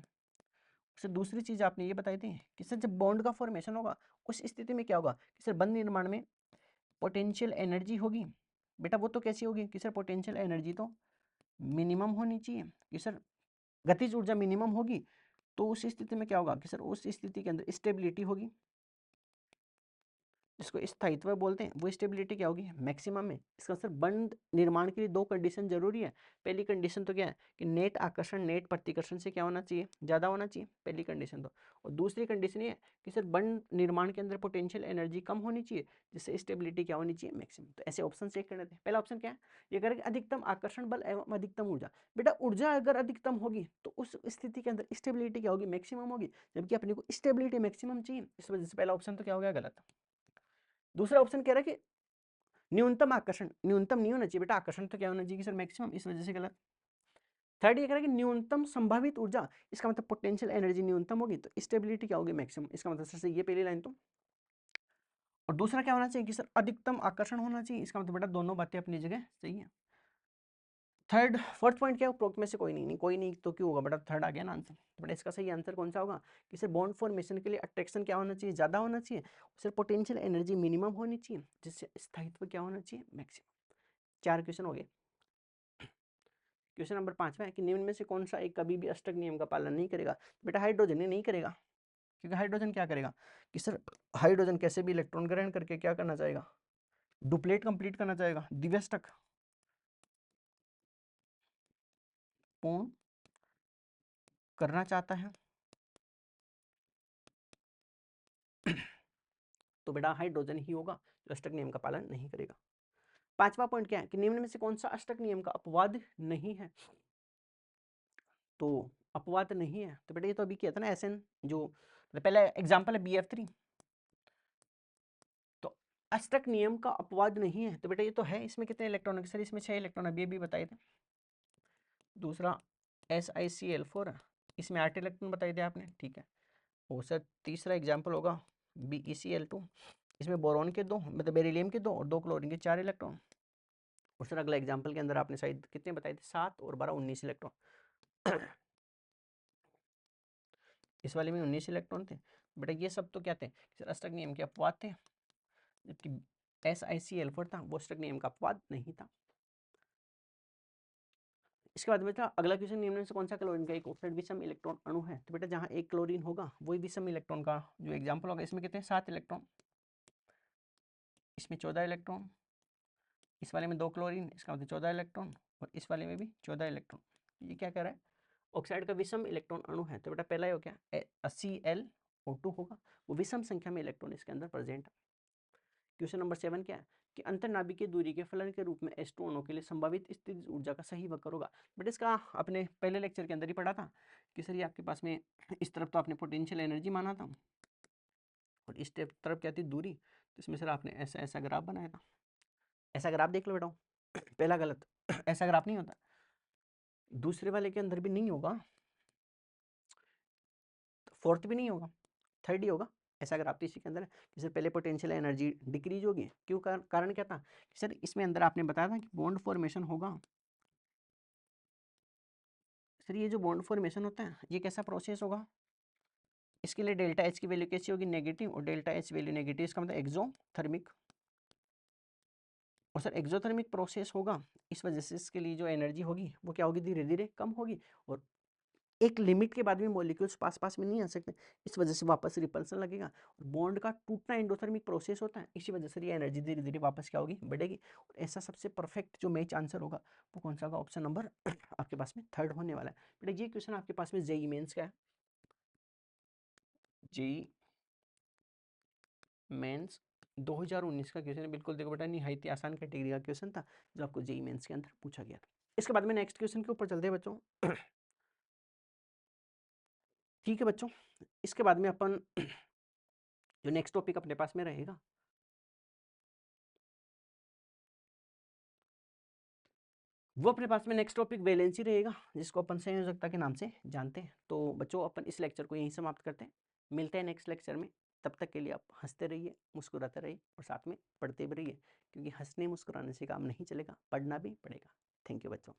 सर दूसरी चीज आपने ये बताई थी कि सर जब बॉन्ड का फॉर्मेशन होगा उस स्थिति में क्या होगा कि सर बंध निर्माण में पोटेंशियल एनर्जी होगी। बेटा वो तो कैसी होगी कि सर पोटेंशियल एनर्जी तो मिनिमम होनी चाहिए कि सर गतिज ऊर्जा मिनिमम होगी, तो उस स्थिति में क्या होगा कि सर उस स्थिति के अंदर स्टेबिलिटी होगी। जिसको स्थायित्व बोलते हैं, वो स्टेबिलिटी क्या होगी, मैक्सिमम में। इसका आंसर बंध निर्माण के लिए दो कंडीशन जरूरी है। पहली कंडीशन तो क्या है कि नेट आकर्षण नेट प्रतिकर्षण से क्या होना चाहिए, ज़्यादा होना चाहिए, पहली कंडीशन तो। और दूसरी कंडीशन ये है कि सर बंध निर्माण के अंदर पोटेंशियल एनर्जी कम होनी चाहिए, जिससे स्टेबिलिटी क्या होनी चाहिए, मैक्सिमम। तो ऐसे ऑप्शन चेक करने थे। पहला ऑप्शन क्या है, ये करेगा अधिकतम आकर्षण बल एवं अधिकतम ऊर्जा। बेटा ऊर्जा अगर अधिकतम होगी तो उस स्थिति के अंदर स्टेबिलिटी क्या होगी, मैक्सिमम होगी, जबकि अपने को स्टेबिलिटी मैक्सिमम चाहिए। इस वजह से पहला ऑप्शन तो क्या हो गया, गलत। दूसरा ऑप्शन कह रहा है कि न्यूनतम आकर्षण, न्यूनतम नहीं होना चाहिए बेटा, आकर्षण तो क्या होना चाहिए कि सर मैक्सिमम, इस वजह से गलत। थर्ड ये कह रहा है कि न्यूनतम संभावित ऊर्जा, इसका मतलब पोटेंशियल एनर्जी न्यूनतम होगी तो स्टेबिलिटी क्या होगी, मैक्सिमम। इसका मतलब सर ये पहली लाइन तो। और दूसरा क्या होना चाहिए कि सर अधिकतम आकर्षण होना चाहिए, इसका मतलब बेटा दोनों बातें अपनी जगह सही है। थर्ड फोर्थ पॉइंट क्या है, उपरोक्त में से कोई नहीं, कोई नहीं तो क्यों होगा बेटा, थर्ड आ गया ना आंसर। तो बेटा इसका सही आंसर कौन सा होगा कि सर बॉन्ड फॉर्मेशन के लिए अट्रैक्शन क्या होना चाहिए, ज्यादा होना चाहिए, सर पोटेंशियल एनर्जी मिनिमम होनी चाहिए, जिससे स्थायित्व क्या होना चाहिए, मैक्सिमम। 4 क्वेश्चन हो गए। क्वेश्चन नंबर 5 है कि निम्न में से कौन सा एक कभी भी अष्टक नियम का पालन नहीं करेगा। बेटा हाइड्रोजन ही नहीं करेगा, क्योंकि हाइड्रोजन क्या करेगा कि सर हाइड्रोजन कैसे भी इलेक्ट्रॉन ग्रहण करके क्या करना चाहेगा, डुप्लेट कंप्लीट करना चाहेगा, द्विअष्टक पूर्ण करना चाहता है। तो बेटा हाइड्रोजन ही होगा जो अष्टक नियम का पालन नहीं करेगा। 5वां पॉइंट क्या है कि निम्न में से कौन सा अष्टक नियम का अपवाद नहीं है। तो अपवाद नहीं है तो बेटा ये तो अभी किया था ना एसएन, जो पहला एग्जांपल है BF3। तो अष्टक नियम का अपवाद नहीं है तो बेटा ये तो है, इसमें कितने इलेक्ट्रॉन है सर, इसमें 6 इलेक्ट्रॉन अभी बताए थे। दूसरा SiCl4, इसमें 8 इलेक्ट्रॉन बताए थे आपने, ठीक है। और सर तीसरा एग्जाम्पल होगा BeCl2, इसमें बोरॉन के 2 मतलब बेरिलियम के 2 और 2 क्लोरीन के 4 इलेक्ट्रॉन। और सर अगला एग्जाम्पल के अंदर आपने शायद कितने बताए थे, 7 और 12 19 इलेक्ट्रॉन। इस वाले में 19 इलेक्ट्रॉन थे। बेटा ये सब तो क्या थे, सर अष्टक नियम के अपवाद थे, जबकि SiCl4 था वो अष्टक नियम का अपवाद नहीं था। इसके बाद बेटा अगला क्वेश्चन, निम्न में से कौन सा क्लोरीन का एक ऑक्साइड विषम इलेक्ट्रॉन अणु है। तो बेटा जहां एक क्लोरीन होगा वही विषम इलेक्ट्रॉन का जो एग्जांपल होगा। इसमें कितने 7 इलेक्ट्रॉन, इसमें 14 इलेक्ट्रॉन, इस वाले में 2 क्लोरीन, इसका मतलब 14 इलेक्ट्रॉन, और इस वाले में भी 14 इलेक्ट्रॉन। ये क्या कह रहा है, ऑक्साइड का विषम इलेक्ट्रॉन अणु है। तो बेटा पहला हो क्या, ClO2 होगा, वो विषम संख्या में इलेक्ट्रॉन इसके अंदर प्रेजेंट है। क्वेश्चन नंबर 7 क्या है कि अंतर्नाभिकीय दूरी के फलन के रूप में H2 अणु के लिए संभावित स्थितिज ऊर्जा का सही वक्र होगा। बट इसका अपने पहले लेक्चर के अंदर ही पढ़ा था कि सर ये आपके पास में इस तरफ तो आपने पोटेंशियल एनर्जी माना था और इस तरफ क्या थी, दूरी। तो इसमें सर आपने ऐसा ऐसा ग्राफ बनाया था, ऐसा ग्राफ देख लो बेटा। पहला गलत, ऐसा ग्राफ नहीं होता, दूसरे वाले के अंदर भी नहीं होगा, फोर्थ भी नहीं होगा, थर्ड ही होगा। ऐसा अगर आप इसी के अंदर कि सर पहले पोटेंशियल एनर्जी डिक्रीज होगी, क्यों, कारण क्या था कि सर इसमें अंदर आपने बताया था कि बॉन्ड फॉर्मेशन होगा। सर ये जो बॉन्ड फॉर्मेशन होता है ये कैसा प्रोसेस होगा, इसके लिए डेल्टा एच की वैल्यू कैसी होगी, नेगेटिव, और डेल्टा एच वैल्यू नेगेटिव, इसका मतलब एक्सोथर्मिक। और सर एक्सोथर्मिक प्रोसेस होगा, इस वजह से इसके लिए जो एनर्जी होगी वो क्या होगी, धीरे धीरे कम होगी, और एक लिमिट के बाद में मॉलिक्यूल्स पास पास में नहीं आ सकते, इस वजह से वापस रिपल्सन लगेगा। बॉन्ड का टूटना एंडोथर्मिक प्रोसेस होता है, इसी वजह से ये एनर्जी धीरे धीरे वापस क्या होगी, बढ़ेगी। और ऐसा सबसे परफेक्ट जो मैच आंसर होगा वो कौन सा होगा, ऑप्शन नंबर आपके पास में थर्ड होने वाला है। बेटा ये क्वेश्चन आपके पास में जेईई मेंस का है, जेईई मेंस 2019 का क्वेश्चन है। बिल्कुल देखो बेटा निहायत ही आसान कैटेगरी का क्वेश्चन था जो आपको जेईई मेंस के अंदर पूछा गया था। इसके बाद में नेक्स्ट क्वेश्चन के ऊपर चलते हैं बच्चों। ठीक है बच्चों, इसके बाद में अपन जो नेक्स्ट टॉपिक अपने पास में रहेगा वो अपने पास में नेक्स्ट टॉपिक वैलेंसी रहेगा, जिसको अपन संयोजकता के नाम से जानते हैं। तो बच्चों अपन इस लेक्चर को यहीं समाप्त करते हैं, मिलते हैं नेक्स्ट लेक्चर में। तब तक के लिए आप हंसते रहिए, मुस्कुराते रहिए और साथ में पढ़ते भी रहिए, क्योंकि हंसने मुस्कुराने से काम नहीं चलेगा, पढ़ना भी पड़ेगा। थैंक यू बच्चों।